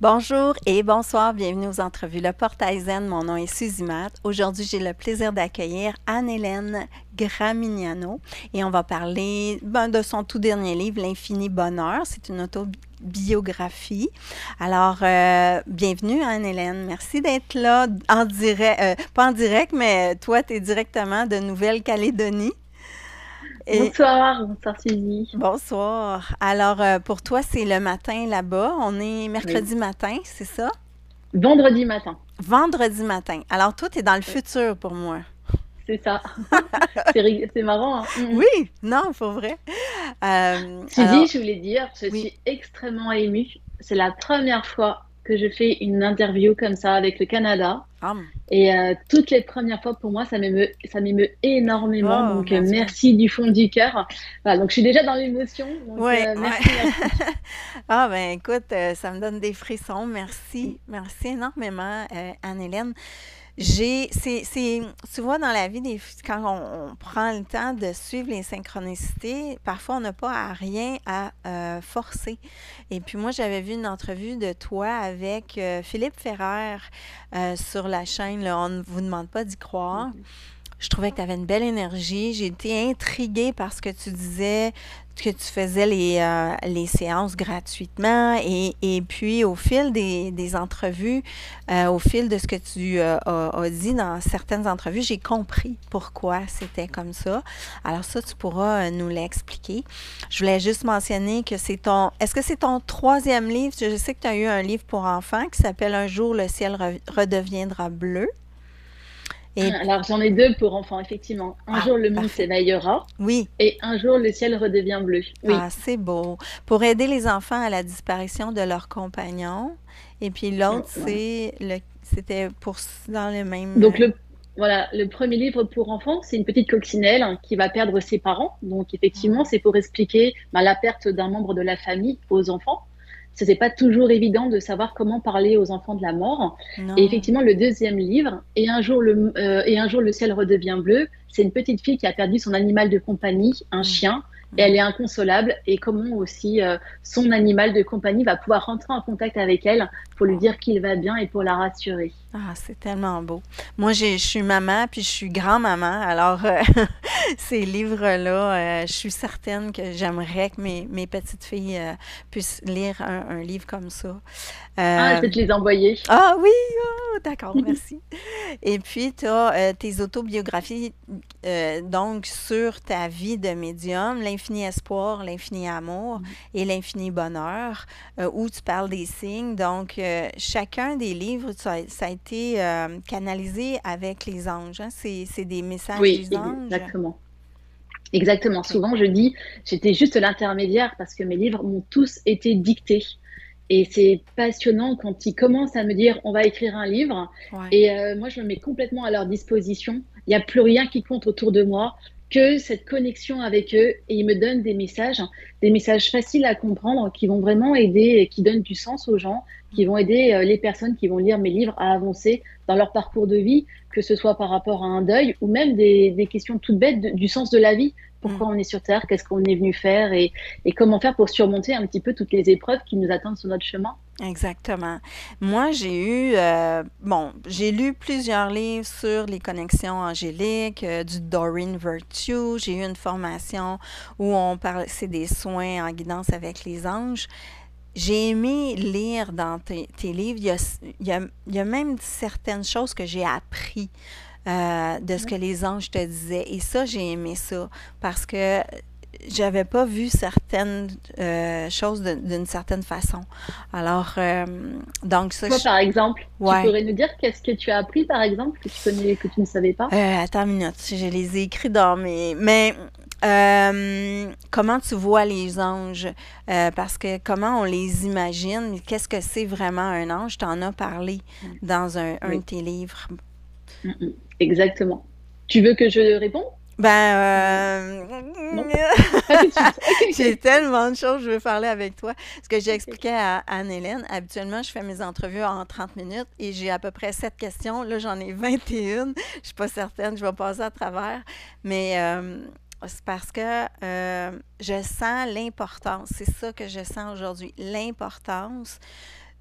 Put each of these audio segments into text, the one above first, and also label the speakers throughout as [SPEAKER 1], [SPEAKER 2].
[SPEAKER 1] Bonjour et bonsoir, bienvenue aux entrevues Le Portail Zen. Mon nom est Suzy Matt. Aujourd'hui, j'ai le plaisir d'accueillir Anne-Hélène Gramignano et on va parler de son tout dernier livre, L'Infini Bonheur. C'est une autobiographie. Alors, bienvenue Anne-Hélène. Merci d'être là en direct, pas en direct, mais toi, tu es directement de Nouvelle-Calédonie. Et
[SPEAKER 2] Bonsoir, bonsoir Suzy.
[SPEAKER 1] bonsoir. Alors, pour toi, c'est le matin là-bas. On est
[SPEAKER 2] Oui,
[SPEAKER 1] mercredi matin, c'est ça?
[SPEAKER 2] vendredi matin.
[SPEAKER 1] Vendredi matin. Alors, toi, tu es dans le
[SPEAKER 2] Oui,
[SPEAKER 1] futur pour moi.
[SPEAKER 2] c'est ça. C'est marrant, hein.
[SPEAKER 1] Oui, non, pour vrai.
[SPEAKER 2] Suzy,
[SPEAKER 1] Alors,
[SPEAKER 2] je voulais dire, je
[SPEAKER 1] oui.
[SPEAKER 2] suis extrêmement émue. C'est la première fois que je fais une interview comme ça avec le Canada.
[SPEAKER 1] Hum.
[SPEAKER 2] Et toutes les premières fois pour moi, ça m'émeut énormément.
[SPEAKER 1] Oh,
[SPEAKER 2] Donc
[SPEAKER 1] mon Dieu.
[SPEAKER 2] merci du fond du cœur. Voilà, donc je suis déjà dans l'émotion. Donc
[SPEAKER 1] Oui, oui.
[SPEAKER 2] merci, merci.
[SPEAKER 1] Ah, ben écoute, ça me donne des frissons. Merci. Merci énormément, Anne-Hélène. Tu vois, dans la vie, quand on prend le temps de suivre les synchronicités, parfois on n'a pas à rien à forcer. Et puis moi, j'avais vu une entrevue de toi avec Philippe Ferrer sur la chaîne, là, On ne vous demande pas d'y croire. Je trouvais que tu avais une belle énergie. J'ai été intriguée par ce que tu disais, que tu faisais les séances gratuitement. Et puis, au fil des entrevues, au fil de ce que tu as dit dans certaines entrevues, j'ai compris pourquoi c'était comme ça. Alors ça, tu pourras nous l'expliquer. Je voulais juste mentionner que c'est ton... Est-ce que c'est ton troisième livre? Je sais que tu as eu un livre pour enfants qui s'appelle Un jour, le ciel redeviendra bleu. Et
[SPEAKER 2] Alors j'en ai deux pour enfants, effectivement. Un
[SPEAKER 1] ah,
[SPEAKER 2] jour le monde
[SPEAKER 1] parfait.
[SPEAKER 2] s'éveillera
[SPEAKER 1] Oui.
[SPEAKER 2] et un jour le ciel redevient bleu.
[SPEAKER 1] Ah,
[SPEAKER 2] Oui.
[SPEAKER 1] c'est beau. Pour aider les enfants à la disparition de leurs compagnons. Et puis l'autre,
[SPEAKER 2] Voilà.
[SPEAKER 1] c'était pour dans le même.
[SPEAKER 2] Donc voilà, le premier livre pour enfants, c'est une petite coccinelle hein, qui va perdre ses parents. Donc effectivement, c'est pour expliquer la perte d'un membre de la famille aux enfants. Ce n'est pas toujours évident de savoir comment parler aux enfants de la mort. Et
[SPEAKER 1] Non.
[SPEAKER 2] effectivement, le deuxième livre, Et un jour le ciel redevient bleu, c'est une petite fille qui a perdu son animal de compagnie, un
[SPEAKER 1] Mm,
[SPEAKER 2] chien, et elle
[SPEAKER 1] mm.
[SPEAKER 2] est inconsolable. Et comment aussi son animal de compagnie va pouvoir rentrer en contact avec elle pour lui
[SPEAKER 1] Oh.
[SPEAKER 2] dire qu'il va bien et pour la rassurer.
[SPEAKER 1] Ah, c'est tellement beau. Moi, je suis maman, puis je suis grand-maman. Alors, ces livres-là, je suis certaine que j'aimerais que mes petites filles puissent lire un livre comme ça.
[SPEAKER 2] Ah, je
[SPEAKER 1] Euh,
[SPEAKER 2] vais te les envoyer.
[SPEAKER 1] ah oui, oh, d'accord, merci. Et puis, tu as tes autobiographies donc sur ta vie de médium, l'infini espoir, l'infini amour et l'infini bonheur, où tu parles des signes. Donc, chacun des livres, ça a été canalisé avec les anges. Hein. C'est des messages
[SPEAKER 2] Oui,
[SPEAKER 1] des anges.
[SPEAKER 2] exactement. Exactement.
[SPEAKER 1] OK.
[SPEAKER 2] Souvent, je dis, j'étais juste l'intermédiaire parce que mes livres m'ont tous été dictés. Et c'est passionnant quand ils commencent à me dire, on va écrire un livre.
[SPEAKER 1] Ouais.
[SPEAKER 2] Et moi, je me mets complètement à leur disposition. Il n'y a plus rien qui compte autour de moi que cette connexion avec eux. Et ils me donnent des messages faciles à comprendre qui vont vraiment aider et qui donnent du sens aux gens, qui vont aider les personnes qui vont lire mes livres à avancer dans leur parcours de vie, que ce soit par rapport à un deuil ou même des questions toutes bêtes du sens de la vie.
[SPEAKER 1] Mm.
[SPEAKER 2] Pourquoi on est sur Terre, qu'est-ce qu'on est venu faire et comment faire pour surmonter un petit peu toutes les épreuves qui nous attendent sur notre chemin.
[SPEAKER 1] Exactement. Moi, j'ai lu plusieurs livres sur les connexions angéliques, du Doreen Virtue. J'ai eu une formation où on parle, c'est des soins en guidance avec les anges. J'ai aimé lire dans tes livres. Il y a même certaines choses que j'ai appris de ce que les anges te disaient. Et ça, j'ai aimé ça parce que j'avais pas vu certaines choses d'une certaine façon. Alors, donc ça,
[SPEAKER 2] Toi, par exemple, tu
[SPEAKER 1] ouais.
[SPEAKER 2] pourrais nous dire qu'est-ce que tu as appris, par exemple, que tu connais, que tu ne savais pas?
[SPEAKER 1] Attends une minute, je les ai écrits dans mes... Mais comment tu vois les anges? Parce que comment on les imagine? Qu'est-ce que c'est vraiment un ange? Tu en as parlé dans un de
[SPEAKER 2] Oui,
[SPEAKER 1] tes livres.
[SPEAKER 2] exactement. Tu veux que je réponde ou
[SPEAKER 1] Ben,
[SPEAKER 2] non? Pas tout de suite. Ok,
[SPEAKER 1] j'ai
[SPEAKER 2] ok.
[SPEAKER 1] tellement de choses que je veux parler avec toi. Ce que j'ai expliqué à Anne-Hélène, habituellement, je fais mes entrevues en 30 minutes et j'ai à peu près 7 questions. Là, j'en ai 21. Je suis pas certaine, je vais passer à travers. Mais c'est parce que je sens l'importance. C'est ça que je sens aujourd'hui. L'importance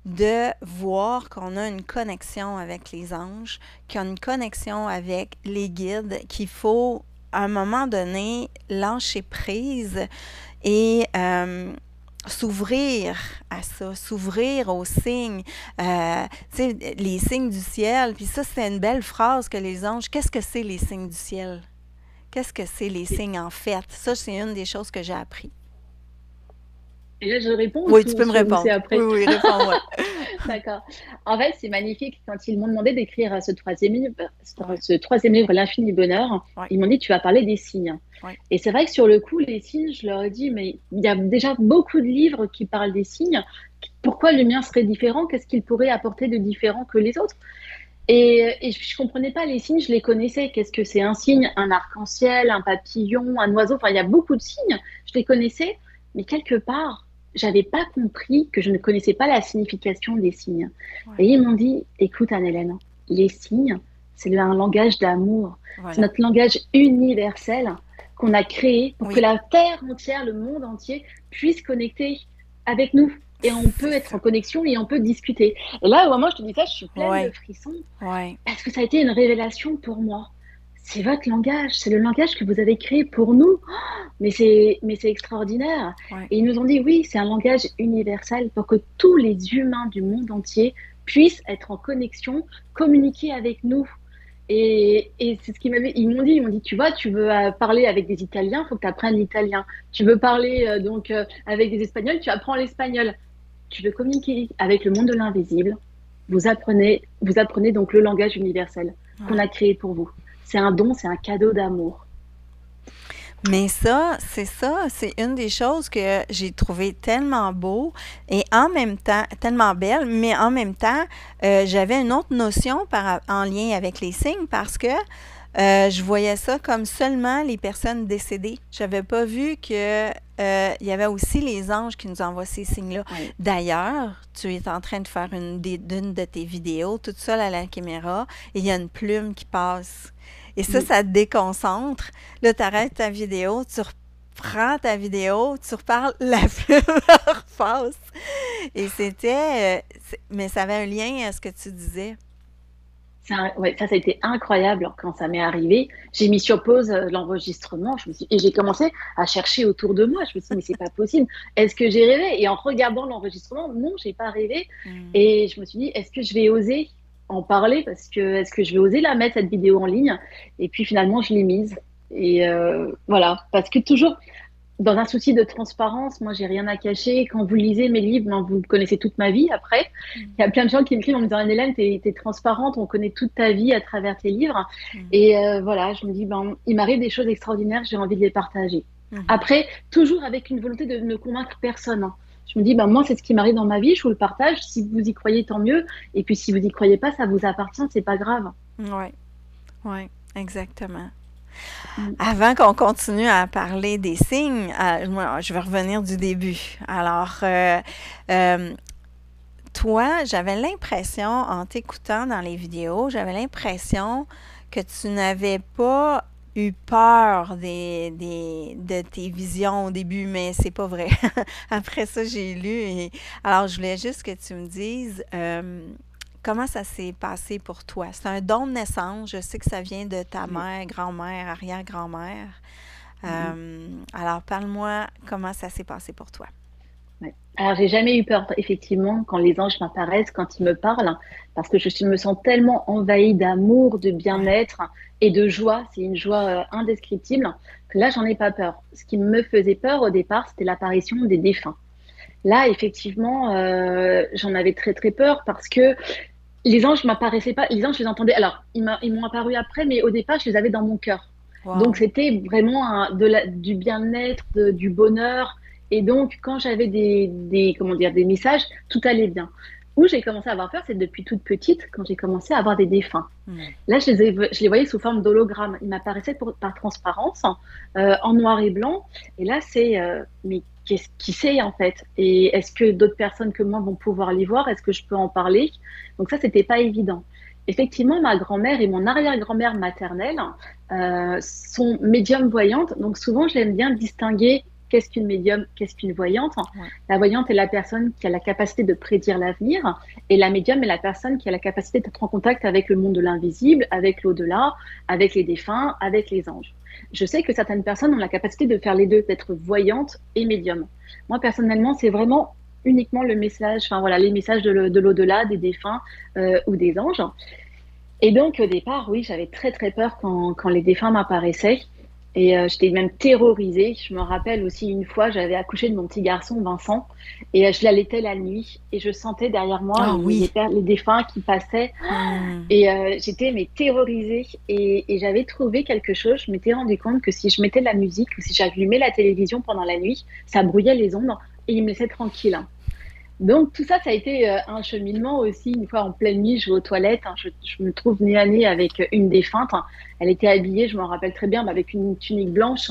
[SPEAKER 1] de voir qu'on a une connexion avec les anges, qu'il y a une connexion avec les guides, qu'il faut, à un moment donné, lâcher prise et s'ouvrir à ça, s'ouvrir aux signes, tu sais, les signes du ciel. Puis ça, c'est une belle phrase que les anges, qu'est-ce que c'est les signes du ciel? Qu'est-ce que c'est les signes en fait? Ça, c'est une des choses que j'ai appris.
[SPEAKER 2] Et là, je réponds
[SPEAKER 1] Oui, tu peux me
[SPEAKER 2] ou c'est
[SPEAKER 1] répondre. Oui,
[SPEAKER 2] après?
[SPEAKER 1] oui, réponds-moi.
[SPEAKER 2] D'accord. En fait, c'est magnifique. Quand ils m'ont demandé d'écrire
[SPEAKER 1] Ouais,
[SPEAKER 2] ce troisième livre, L'Infini Bonheur,
[SPEAKER 1] ouais,
[SPEAKER 2] ils m'ont dit, tu vas parler des signes.
[SPEAKER 1] ouais.
[SPEAKER 2] Et c'est vrai que sur le coup, les signes, je leur ai dit, mais il y a déjà beaucoup de livres qui parlent des signes. Pourquoi le mien serait différent? Qu'est-ce qu'il pourrait apporter de différent que les autres? Et je comprenais pas les signes, je les connaissais. Qu'est-ce que c'est un signe? Un arc-en-ciel, un papillon, un oiseau. Enfin, il y a beaucoup de signes. Je les connaissais, mais quelque part, j'avais pas compris que je ne connaissais pas la signification des signes. Et
[SPEAKER 1] Ouais.
[SPEAKER 2] ils m'ont dit, écoute, Anne-Hélène, les signes, c'est un langage d'amour. C'est
[SPEAKER 1] Voilà.
[SPEAKER 2] notre langage universel qu'on a créé pour que
[SPEAKER 1] Oui,
[SPEAKER 2] la Terre entière, le monde entier, puisse connecter avec nous. Et on peut
[SPEAKER 1] c'est
[SPEAKER 2] être en
[SPEAKER 1] ça.
[SPEAKER 2] connexion et on peut discuter. Et là, au moment où je te dis ça, je suis pleine de
[SPEAKER 1] Ouais,
[SPEAKER 2] frissons
[SPEAKER 1] ouais,
[SPEAKER 2] parce que ça a été une révélation pour moi. C'est votre langage, c'est le langage que vous avez créé pour nous. Mais c'est extraordinaire.
[SPEAKER 1] ouais.
[SPEAKER 2] Et ils nous ont dit, oui, c'est un langage universel pour que tous les humains du monde entier puissent être en connexion, communiquer avec nous. Et c'est ce qu'ils m'avaient, ils m'ont dit, tu vois, tu veux parler avec des Italiens, il faut que tu apprennes l'italien. Tu veux parler avec des Espagnols, tu apprends l'espagnol. Tu veux communiquer avec le monde de l'invisible, vous apprenez donc le langage universel qu'on
[SPEAKER 1] Ouais.
[SPEAKER 2] a créé pour vous. C'est un don, c'est un cadeau d'amour.
[SPEAKER 1] Mais ça, c'est une des choses que j'ai trouvé tellement beau et en même temps, tellement belle, mais en même temps, j'avais une autre notion en lien avec les signes parce que je voyais ça comme seulement les personnes décédées. J'avais pas vu que il y avait aussi les anges qui nous envoient ces signes-là.
[SPEAKER 2] Oui.
[SPEAKER 1] D'ailleurs, tu es en train de faire d'une de tes vidéos, toute seule à la caméra, et il y a une plume qui passe. Et
[SPEAKER 2] Mm.
[SPEAKER 1] ça te déconcentre. Là, tu arrêtes ta vidéo, tu reprends ta vidéo, tu reparles, la plume repasse. Et mais ça avait un lien à ce que tu disais.
[SPEAKER 2] Ouais, ça a été incroyable quand ça m'est arrivé. J'ai mis sur pause l'enregistrement et j'ai commencé à chercher autour de moi. Je me suis dit, mais c'est pas possible. Est-ce que j'ai rêvé? Et en regardant l'enregistrement, non, j'ai pas rêvé.
[SPEAKER 1] Hmm.
[SPEAKER 2] Et je me suis dit, est-ce que je vais oser en parler? Parce que est-ce que je vais oser la mettre, cette vidéo en ligne? Et puis finalement, je l'ai mise. Et voilà, parce que toujours, dans un souci de transparence, moi, j'ai rien à cacher. Quand vous lisez mes livres, ben, vous connaissez toute ma vie après. Il y a plein de gens qui m'écrivent en me disant, Anne-Hélène, t'es transparente, on connaît toute ta vie à travers tes livres.
[SPEAKER 1] Hmm.
[SPEAKER 2] Et voilà, je me dis, ben, il m'arrive des choses extraordinaires, j'ai envie de les partager.
[SPEAKER 1] Mhm.
[SPEAKER 2] Après, toujours avec une volonté de ne convaincre personne, hein. Je me dis, ben, moi, c'est ce qui m'arrive dans ma vie, je vous le partage. Si vous y croyez, tant mieux. Et puis, si vous y croyez pas, ça vous appartient, c'est pas grave.
[SPEAKER 1] Ouais, ouais, exactement.
[SPEAKER 2] Mm.
[SPEAKER 1] Avant qu'on continue à parler des signes, moi, je vais revenir du début. Alors, euh, toi, j'avais l'impression, en t'écoutant dans les vidéos, j'avais l'impression que tu n'avais pas eu peur de tes visions au début, mais c'est pas vrai. Après ça, j'ai lu et alors je voulais juste que tu me dises comment ça s'est passé pour toi. C'est un don de naissance. Je sais que ça vient de ta
[SPEAKER 2] Oui.
[SPEAKER 1] mère, grand-mère, arrière-grand-mère.
[SPEAKER 2] Mm.
[SPEAKER 1] Alors parle-moi comment ça s'est passé pour toi.
[SPEAKER 2] Ouais. Alors, j'ai jamais eu peur, effectivement, quand les anges m'apparaissent, quand ils me parlent, parce que me sens tellement envahie d'amour, de
[SPEAKER 1] Ouais.
[SPEAKER 2] bien-être et de joie. C'est une joie indescriptible que là, j'en ai pas peur. Ce qui me faisait peur au départ, c'était l'apparition des défunts. Là, effectivement, j'en avais très très peur parce que les anges m'apparaissaient pas. Les anges, je les entendais. Alors, ils m'ont apparu après, mais au départ, je les avais dans mon cœur. Donc,
[SPEAKER 1] Wow.
[SPEAKER 2] c'était vraiment du bien-être, du bonheur. Et donc, quand j'avais comment dire, des messages, tout allait bien. Où j'ai commencé à avoir peur, c'est depuis toute petite, quand j'ai commencé à avoir des défunts.
[SPEAKER 1] Hmm.
[SPEAKER 2] Là, je les voyais sous forme d'hologramme. Ils m'apparaissaient par transparence, en noir et blanc. Et là, mais qu'est-ce qui c'est en fait? Et est-ce que d'autres personnes que moi vont pouvoir les voir? Est-ce que je peux en parler? Donc ça, c'était pas évident. Effectivement, ma grand-mère et mon arrière-grand-mère maternelle sont médium voyantes. Donc souvent, j'aime bien distinguer qu'est-ce qu'une médium, qu'est-ce qu'une voyante.
[SPEAKER 1] Ouais.
[SPEAKER 2] La voyante est la personne qui a la capacité de prédire l'avenir et la médium est la personne qui a la capacité d'être en contact avec le monde de l'invisible, avec l'au-delà, avec les défunts, avec les anges. Je sais que certaines personnes ont la capacité de faire les deux, d'être voyante et médium. Moi, personnellement, c'est vraiment uniquement le message, enfin voilà, les messages de l'au-delà, des défunts ou des anges. Et donc, au départ, oui, j'avais très, très peur quand les défunts m'apparaissaient. Et j'étais même terrorisée. Je me rappelle aussi une fois, j'avais accouché de mon petit garçon, Vincent, et je l'allaitais la nuit. Et je sentais derrière moi
[SPEAKER 1] Ah oui.
[SPEAKER 2] les défunts qui passaient.
[SPEAKER 1] Hmm.
[SPEAKER 2] Et j'étais mais terrorisée. Et j'avais trouvé quelque chose. Je m'étais rendu compte que si je mettais de la musique ou si j'allumais la télévision pendant la nuit, ça brouillait les ondes et il me laissait tranquille. Donc tout ça, ça a été un cheminement aussi. Une fois en pleine nuit, je vais aux toilettes, hein, je me trouve nez à nez avec une défunte. Elle était habillée, je m'en rappelle très bien, mais avec une tunique blanche.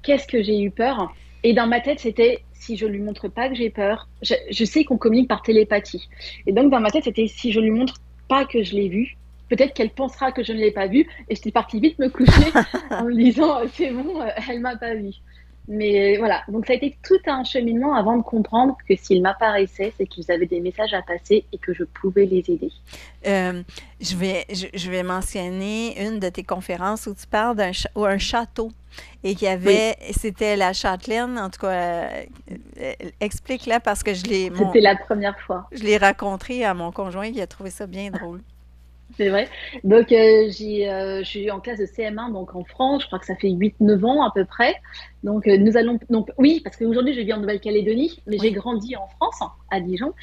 [SPEAKER 2] Qu'est-ce que j'ai eu peur. Et dans ma tête, c'était, si je lui montre pas que j'ai peur, je sais qu'on communique par télépathie. Et donc dans ma tête, c'était, si je lui montre pas que je l'ai vue, peut-être qu'elle pensera que je ne l'ai pas vue. Et j'étais partie vite me coucher en me disant, c'est bon, elle m'a pas vue. Mais voilà, donc ça a été tout un cheminement avant de comprendre que s'ils m'apparaissaient, c'est qu'ils avaient des messages à passer et que je pouvais les aider.
[SPEAKER 1] Euh, je vais mentionner une de tes conférences où tu parles ou un château et qu'il y
[SPEAKER 2] Oui,
[SPEAKER 1] avait, c'était la châtelaine, en tout cas, explique-la parce que
[SPEAKER 2] c'était la première fois.
[SPEAKER 1] je l'ai raconté à mon conjoint qui a trouvé ça bien drôle.
[SPEAKER 2] C'est vrai. Donc, je suis en classe de CM1, donc en France, je crois que ça fait 8 9 ans à peu près. Donc, nous allons. Donc, oui, parce qu'aujourd'hui, je vis en Nouvelle-Calédonie, mais j'ai
[SPEAKER 1] Oui.
[SPEAKER 2] grandi en France, à Dijon.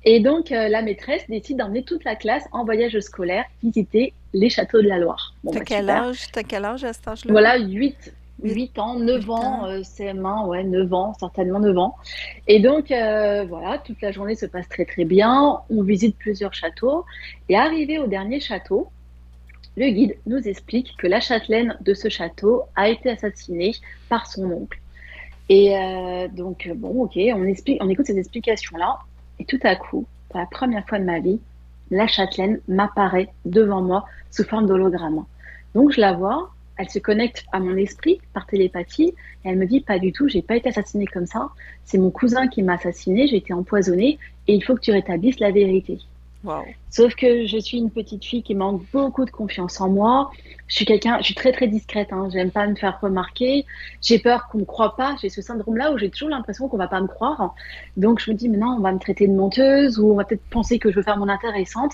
[SPEAKER 2] Et donc, la maîtresse décide d'emmener toute la classe en voyage scolaire visiter les châteaux de la Loire. Bon, bah, super.
[SPEAKER 1] T'as quel âge à cet âge-là?
[SPEAKER 2] Voilà, 8 ans, 9
[SPEAKER 1] Huit
[SPEAKER 2] ans,
[SPEAKER 1] ans.
[SPEAKER 2] CM1, ouais, 9 ans, certainement 9 ans. Et donc, voilà, toute la journée se passe très très bien. On visite plusieurs châteaux. Et arrivé au dernier château, le guide nous explique que la châtelaine de ce château a été assassinée par son oncle. Et donc, bon, ok, on écoute ces explications-là. Et tout à coup, pour la première fois de ma vie, la châtelaine m'apparaît devant moi sous forme d'hologramme. Donc, je la vois, elle se connecte à mon esprit par télépathie et elle me dit, pas du tout, j'ai pas été assassinée comme ça. C'est mon cousin qui m'a assassinée, j'ai été empoisonnée et il faut que tu rétablisses la vérité.
[SPEAKER 1] Wow.
[SPEAKER 2] Sauf que je suis une petite fille qui manque beaucoup de confiance en moi. Je suis très très discrète, hein. J'aime pas me faire remarquer. J'ai peur qu'on me croie pas. J'ai ce syndrome-là où j'ai toujours l'impression qu'on va pas me croire. Donc je me dis, mais non, on va me traiter de menteuse ou on va peut-être penser que je veux faire mon intéressante.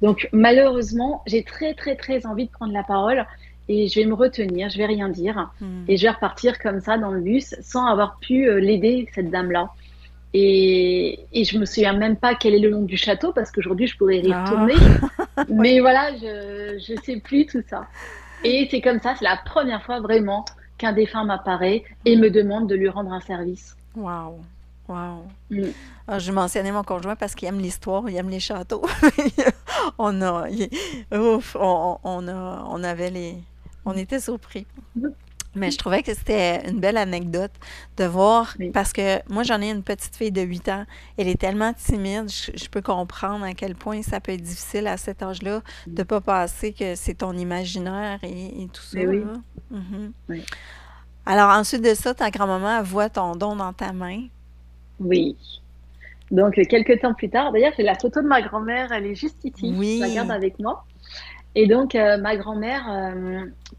[SPEAKER 2] Donc malheureusement, j'ai très très très envie de prendre la parole et je vais me retenir, je vais rien dire
[SPEAKER 1] Hmm.
[SPEAKER 2] et je vais repartir comme ça dans le bus sans avoir pu l'aider, cette dame-là. Et je me souviens même pas quel est le nom du château parce qu'aujourd'hui je pourrais y
[SPEAKER 1] Ah,
[SPEAKER 2] retourner.
[SPEAKER 1] oui.
[SPEAKER 2] Mais voilà, je sais plus tout ça. Et c'est comme ça, c'est la première fois vraiment qu'un défunt m'apparaît et me demande de lui rendre un service.
[SPEAKER 1] Wow. Wow.
[SPEAKER 2] Mm.
[SPEAKER 1] Ah, je mentionnais mon conjoint parce qu'il aime l'histoire, il aime les châteaux. on a, il- ouf, on avait on était surpris. Mais je trouvais que c'était une belle anecdote de voir,
[SPEAKER 2] Oui,
[SPEAKER 1] parce que moi j'en ai une petite fille de 8 ans, elle est tellement timide, je peux comprendre à quel point ça peut être difficile à cet âge-là de pas passer que c'est ton imaginaire et tout ça,
[SPEAKER 2] mais oui,
[SPEAKER 1] là. Mhm.
[SPEAKER 2] oui,
[SPEAKER 1] Alors ensuite de ça, ta grand-maman elle voit ton don dans ta main.
[SPEAKER 2] oui. Donc, quelques temps plus tard, d'ailleurs, j'ai la photo de ma grand-mère, elle est juste ici, je la garde
[SPEAKER 1] Oui.
[SPEAKER 2] avec moi. Et donc, ma grand-mère,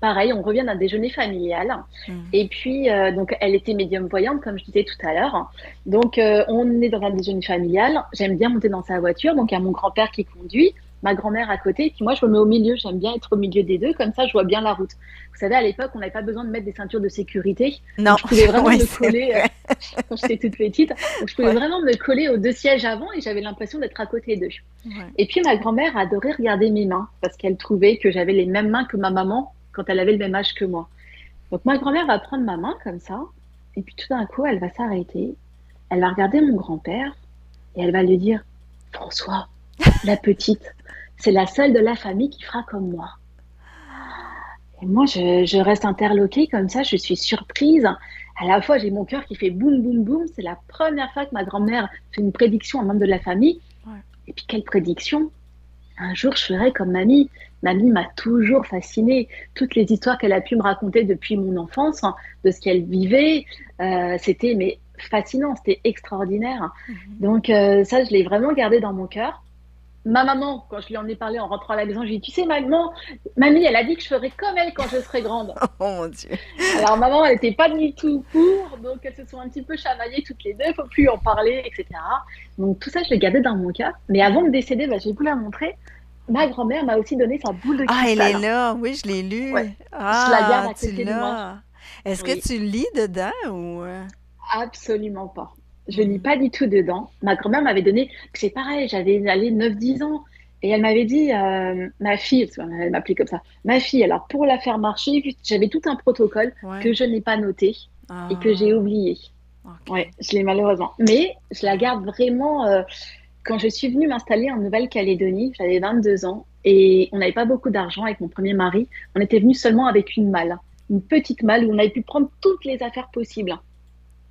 [SPEAKER 2] pareil, on revient d'un déjeuner familial.
[SPEAKER 1] Mm.
[SPEAKER 2] Et puis, donc, elle était médium voyante, comme je disais tout à l'heure. Donc, on est dans un déjeuner familial. J'aime bien monter dans sa voiture. Donc, il y a mon grand-père qui conduit, ma grand-mère à côté. Et puis, moi, je me mets au milieu. J'aime bien être au milieu des deux. Comme ça, je vois bien la route. Vous savez, à l'époque, on n'avait pas besoin de mettre des ceintures de sécurité. Donc,
[SPEAKER 1] Non,
[SPEAKER 2] je pouvais vraiment
[SPEAKER 1] oui,
[SPEAKER 2] me
[SPEAKER 1] c'est
[SPEAKER 2] coller,
[SPEAKER 1] vrai.
[SPEAKER 2] quand j'étais toute petite. Donc, je pouvais
[SPEAKER 1] Ouais,
[SPEAKER 2] vraiment me coller aux deux sièges avant et j'avais l'impression d'être à côté d'eux.
[SPEAKER 1] ouais.
[SPEAKER 2] Et puis ma grand-mère adorait regarder mes mains parce qu'elle trouvait que j'avais les mêmes mains que ma maman quand elle avait le même âge que moi. Donc ma grand-mère va prendre ma main comme ça et puis tout d'un coup elle va s'arrêter, elle va regarder mon grand-père et elle va lui dire François, la petite, c'est la seule de la famille qui fera comme moi. Et moi je reste interloquée comme ça, je suis surprise. À la fois j'ai mon cœur qui fait boum boum boum, c'est la première fois que ma grand-mère fait une prédiction à un membre de la famille.
[SPEAKER 1] Ouais.
[SPEAKER 2] Et puis quelle prédiction? un jour, je ferai comme mamie. Mamie m'a toujours fascinée. Toutes les histoires qu'elle a pu me raconter depuis mon enfance, hein, de ce qu'elle vivait, c'était mais fascinant, c'était extraordinaire.
[SPEAKER 1] Mhm.
[SPEAKER 2] Donc ça, je l'ai vraiment gardé dans mon cœur. Ma maman, quand je lui en ai parlé en rentrant à la maison, je lui ai dit, tu sais, maman, mamie, elle a dit que je ferais comme elle quand je serai grande.
[SPEAKER 1] Oh mon Dieu.
[SPEAKER 2] Alors maman, elle n'était pas du tout pour, donc elles se sont un petit peu chamaillées toutes les deux, faut plus en parler, etc. Donc tout ça, je l'ai gardé dans mon cœur. Mais avant de décéder, bah, j'ai voulu la montrer. Ma grand-mère m'a aussi donné sa boule de
[SPEAKER 1] Ah, elle est
[SPEAKER 2] cristal.
[SPEAKER 1] là. Oui, je l'ai
[SPEAKER 2] Ouais,
[SPEAKER 1] lu.
[SPEAKER 2] je la garde
[SPEAKER 1] Ah,
[SPEAKER 2] à
[SPEAKER 1] tu
[SPEAKER 2] côté de moi.
[SPEAKER 1] l'as. Est-ce que
[SPEAKER 2] Oui,
[SPEAKER 1] tu lis dedans ou...
[SPEAKER 2] absolument pas. Je lis
[SPEAKER 1] Mhm.
[SPEAKER 2] pas du tout dedans. Ma grand-mère m'avait donné, c'est pareil, j'avais allé 9 10 ans. Et elle m'avait dit, ma fille, parce qu'elle m'appelait comme ça, ma fille, alors pour la faire marcher, j'avais tout un protocole que
[SPEAKER 1] Ouais.
[SPEAKER 2] je n'ai pas noté et que j'ai
[SPEAKER 1] Ah,
[SPEAKER 2] oublié. Ouais,
[SPEAKER 1] OK.
[SPEAKER 2] je l'ai malheureusement. Mais je la
[SPEAKER 1] Ah.
[SPEAKER 2] garde vraiment. Quand je suis venue m'installer en Nouvelle-Calédonie, j'avais 22 ans et on n'avait pas beaucoup d'argent avec mon premier mari. On était venu seulement avec une malle, une petite malle où on avait pu prendre toutes les affaires possibles.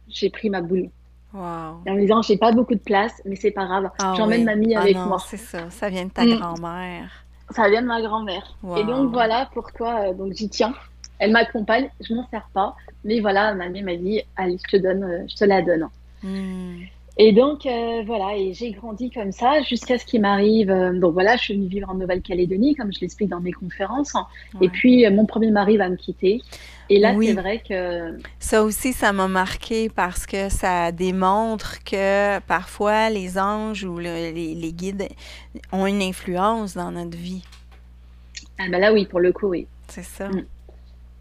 [SPEAKER 2] J'ai pris ma boule.
[SPEAKER 1] Wow.
[SPEAKER 2] Et en me disant, j'ai pas beaucoup de place, mais c'est pas grave,
[SPEAKER 1] Ah
[SPEAKER 2] j'emmène
[SPEAKER 1] oui.
[SPEAKER 2] mamie
[SPEAKER 1] Ah
[SPEAKER 2] avec
[SPEAKER 1] non,
[SPEAKER 2] moi.
[SPEAKER 1] c'est ça. Ça vient de ta
[SPEAKER 2] Mm,
[SPEAKER 1] grand-mère.
[SPEAKER 2] ça vient de ma grand-mère. Et donc
[SPEAKER 1] Wow.
[SPEAKER 2] voilà pourquoi donc j'y tiens. Elle m'accompagne, je m'en sers pas, mais voilà, mamie m'a dit, allez, je te donne, je te la donne.
[SPEAKER 1] Hmm.
[SPEAKER 2] Et donc, voilà, et j'ai grandi comme ça jusqu'à ce qu'il m'arrive. Donc voilà, je suis venue vivre en Nouvelle-Calédonie, comme je l'explique dans mes conférences. Et
[SPEAKER 1] Ouais.
[SPEAKER 2] puis, mon premier mari va me quitter. Et là, c'est
[SPEAKER 1] Oui.
[SPEAKER 2] vrai que,
[SPEAKER 1] Ça aussi, ça m'a marqué parce que ça démontre que parfois les anges ou les guides ont une influence dans notre vie.
[SPEAKER 2] ah ben là, oui, pour le coup, oui.
[SPEAKER 1] C'est ça.
[SPEAKER 2] Mm.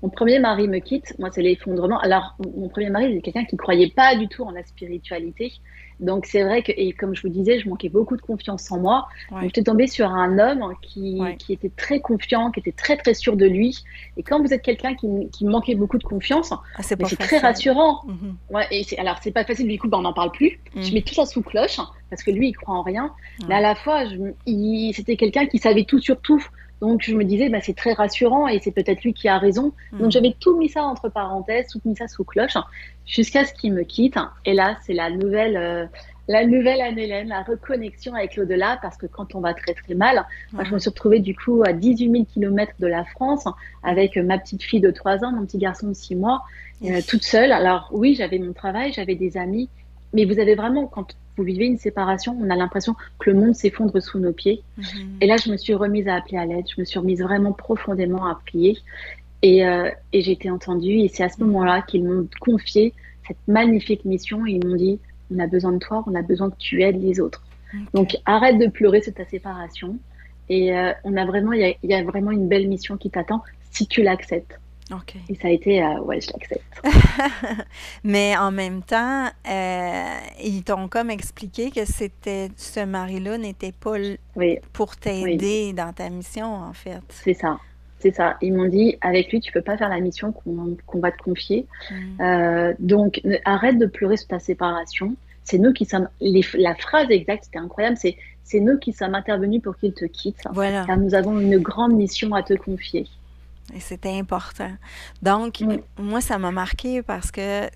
[SPEAKER 2] Mon premier mari me quitte, moi c'est l'effondrement. Alors, mon premier mari, c'est quelqu'un qui ne croyait pas du tout en la spiritualité. Donc c'est vrai que, et comme je vous disais, je manquais beaucoup de confiance en moi. Donc
[SPEAKER 1] Ouais.
[SPEAKER 2] j'étais tombée sur un homme
[SPEAKER 1] Ouais.
[SPEAKER 2] qui était très confiant, qui était très très sûr de lui. Et quand vous êtes quelqu'un qui manquait beaucoup de confiance,
[SPEAKER 1] Ah, c'est
[SPEAKER 2] mais
[SPEAKER 1] pas
[SPEAKER 2] c'est très
[SPEAKER 1] facile.
[SPEAKER 2] rassurant.
[SPEAKER 1] Mhm.
[SPEAKER 2] Ouais, et alors c'est pas facile, du coup, ben, on n'en parle plus. Je
[SPEAKER 1] Mm.
[SPEAKER 2] mets tout ça sous cloche, parce que lui, il croit en rien. Mais à
[SPEAKER 1] Ouais.
[SPEAKER 2] la fois, c'était quelqu'un qui savait tout sur tout. Donc je me disais, bah, c'est très rassurant et c'est peut-être lui qui a raison. Donc
[SPEAKER 1] Mm.
[SPEAKER 2] j'avais tout mis ça entre parenthèses, tout mis ça sous cloche, jusqu'à ce qu'il me quitte. Et là, c'est la nouvelle Anne-Hélène, la reconnexion avec l'au-delà, parce que quand on va très très mal, moi je me
[SPEAKER 1] Ouais.
[SPEAKER 2] suis retrouvée du coup à 18 000 kilomètres de la France,
[SPEAKER 1] Mm.
[SPEAKER 2] avec ma petite fille de 3 ans, mon petit garçon de 6 mois,
[SPEAKER 1] Hi.
[SPEAKER 2] toute seule. Alors oui, j'avais mon travail, j'avais des amis, mais vous avez vraiment, quand vous vivez une séparation, on a l'impression que le monde s'effondre sous nos pieds. Et
[SPEAKER 1] Mhm.
[SPEAKER 2] là, je me suis remise à appeler à l'aide. Je me suis remise vraiment profondément à prier. Et j'ai été entendue. Et c'est à ce
[SPEAKER 1] Mhm.
[SPEAKER 2] moment-là qu'ils m'ont confié cette magnifique mission. Et ils m'ont dit, on a besoin de toi, on a besoin que tu aides les autres. Donc,
[SPEAKER 1] OK.
[SPEAKER 2] arrête de pleurer sur ta séparation. Et il y a vraiment une belle mission qui t'attend si tu l'acceptes.
[SPEAKER 1] OK.
[SPEAKER 2] Et ça a été, ouais, je l'accepte.
[SPEAKER 1] Mais en même temps, ils t'ont comme expliqué que c'était ce mari-là n'était pas
[SPEAKER 2] Oui,
[SPEAKER 1] pour
[SPEAKER 2] oui.
[SPEAKER 1] t'aider dans ta mission, en fait.
[SPEAKER 2] C'est ça. C'est ça. Ils m'ont dit, avec lui, tu peux pas faire la mission qu'on va te confier.
[SPEAKER 1] Mm.
[SPEAKER 2] Donc, arrête de pleurer sur ta séparation. C'est nous qui sommes. La phrase exacte, c'était incroyable, c'est nous qui sommes intervenus pour qu'il te quitte,
[SPEAKER 1] Voilà.
[SPEAKER 2] car nous avons une grande mission à te confier.
[SPEAKER 1] Et c'était important. Donc,
[SPEAKER 2] Mm,
[SPEAKER 1] moi, ça m'a marqué parce que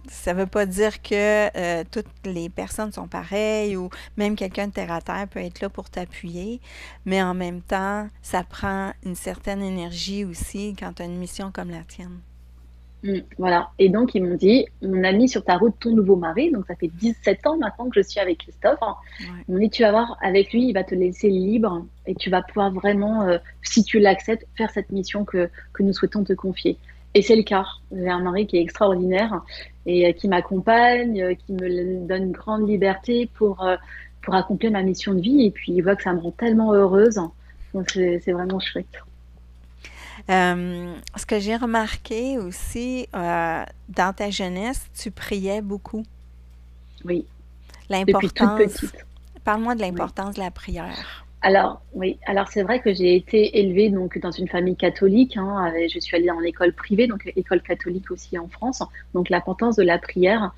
[SPEAKER 1] ça veut pas dire que toutes les personnes sont pareilles ou même quelqu'un de terre à terre peut être là pour t'appuyer, mais en même temps, ça prend une certaine énergie aussi quand tu as une mission comme la tienne.
[SPEAKER 2] voilà. Et donc, ils m'ont dit, on a mis sur ta route ton nouveau mari. Donc, ça fait 17 ans maintenant que je suis avec Christophe.
[SPEAKER 1] Ouais.
[SPEAKER 2] Ils m'ont dit, tu vas voir, avec lui, il va te laisser libre et tu vas pouvoir vraiment, si tu l'acceptes, faire cette mission que nous souhaitons te confier. Et c'est le cas. J'ai un mari qui est extraordinaire et qui m'accompagne, qui me donne une grande liberté pour accomplir ma mission de vie. Et puis, il voit que ça me rend tellement heureuse. Donc, c'est vraiment chouette.
[SPEAKER 1] Ce que j'ai remarqué aussi, dans ta jeunesse, tu priais beaucoup.
[SPEAKER 2] Oui, depuis toute
[SPEAKER 1] L'importance,
[SPEAKER 2] petite.
[SPEAKER 1] parle-moi de
[SPEAKER 2] Oui.
[SPEAKER 1] l'importance de la prière.
[SPEAKER 2] Alors, oui, alors c'est vrai que j'ai été élevée donc dans une famille catholique, hein, je suis allée en école privée, donc école catholique aussi en France, donc l'importance de la prière.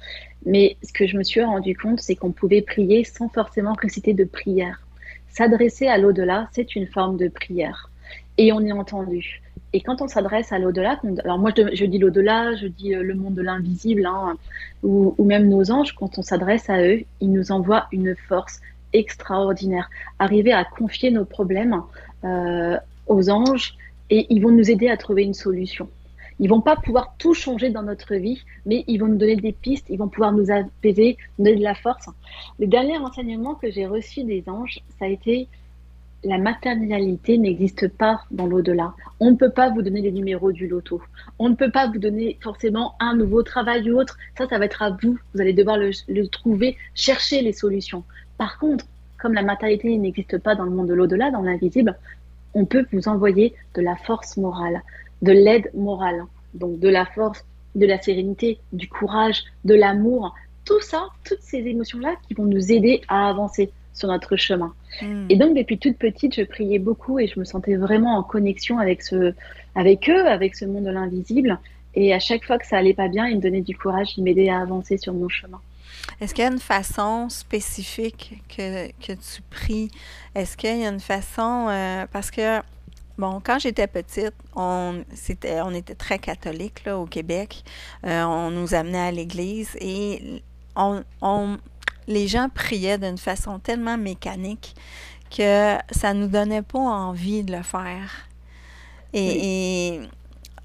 [SPEAKER 2] Mais ce que je me suis rendu compte, c'est qu'on pouvait prier sans forcément réciter de prière. S'adresser à l'au-delà, c'est une forme de prière. Et on est entendu. Et quand on s'adresse à l'au-delà, alors moi je dis l'au-delà, je dis le monde de l'invisible, hein, ou même nos anges, quand on s'adresse à eux, ils nous envoient une force, extraordinaire. Arriver à confier nos problèmes aux anges et ils vont nous aider à trouver une solution. Ils vont pas pouvoir tout changer dans notre vie, mais ils vont nous donner des pistes, ils vont pouvoir nous apaiser, nous donner de la force. Le dernier enseignement que j'ai reçu des anges, ça a été la matérialité n'existe pas dans l'au-delà. On ne peut pas vous donner les numéros du loto. On ne peut pas vous donner forcément un nouveau travail ou autre. Ça va être à vous. Vous allez devoir le trouver, chercher les solutions. Par contre, comme la matérialité n'existe pas dans le monde de l'au-delà, dans l'invisible, on peut vous envoyer de la force morale, de l'aide morale. Donc de la force, de la sérénité, du courage, de l'amour. Tout ça, toutes ces émotions-là qui vont nous aider à avancer sur notre chemin. Et donc, depuis toute petite, je priais beaucoup et je me sentais vraiment en connexion avec eux, avec ce monde de l'invisible. Et à chaque fois que ça allait pas bien, ils me donnaient du courage, ils m'aidaient à avancer sur mon chemin.
[SPEAKER 1] Est-ce qu'il y a une façon spécifique que tu pries? Est-ce qu'il y a une façon, parce que, bon, quand j'étais petite, on était très catholique là, au Québec. On nous amenait à l'église et les gens priaient d'une façon tellement mécanique que ça nous donnait pas envie de le faire.
[SPEAKER 2] Oui.
[SPEAKER 1] Et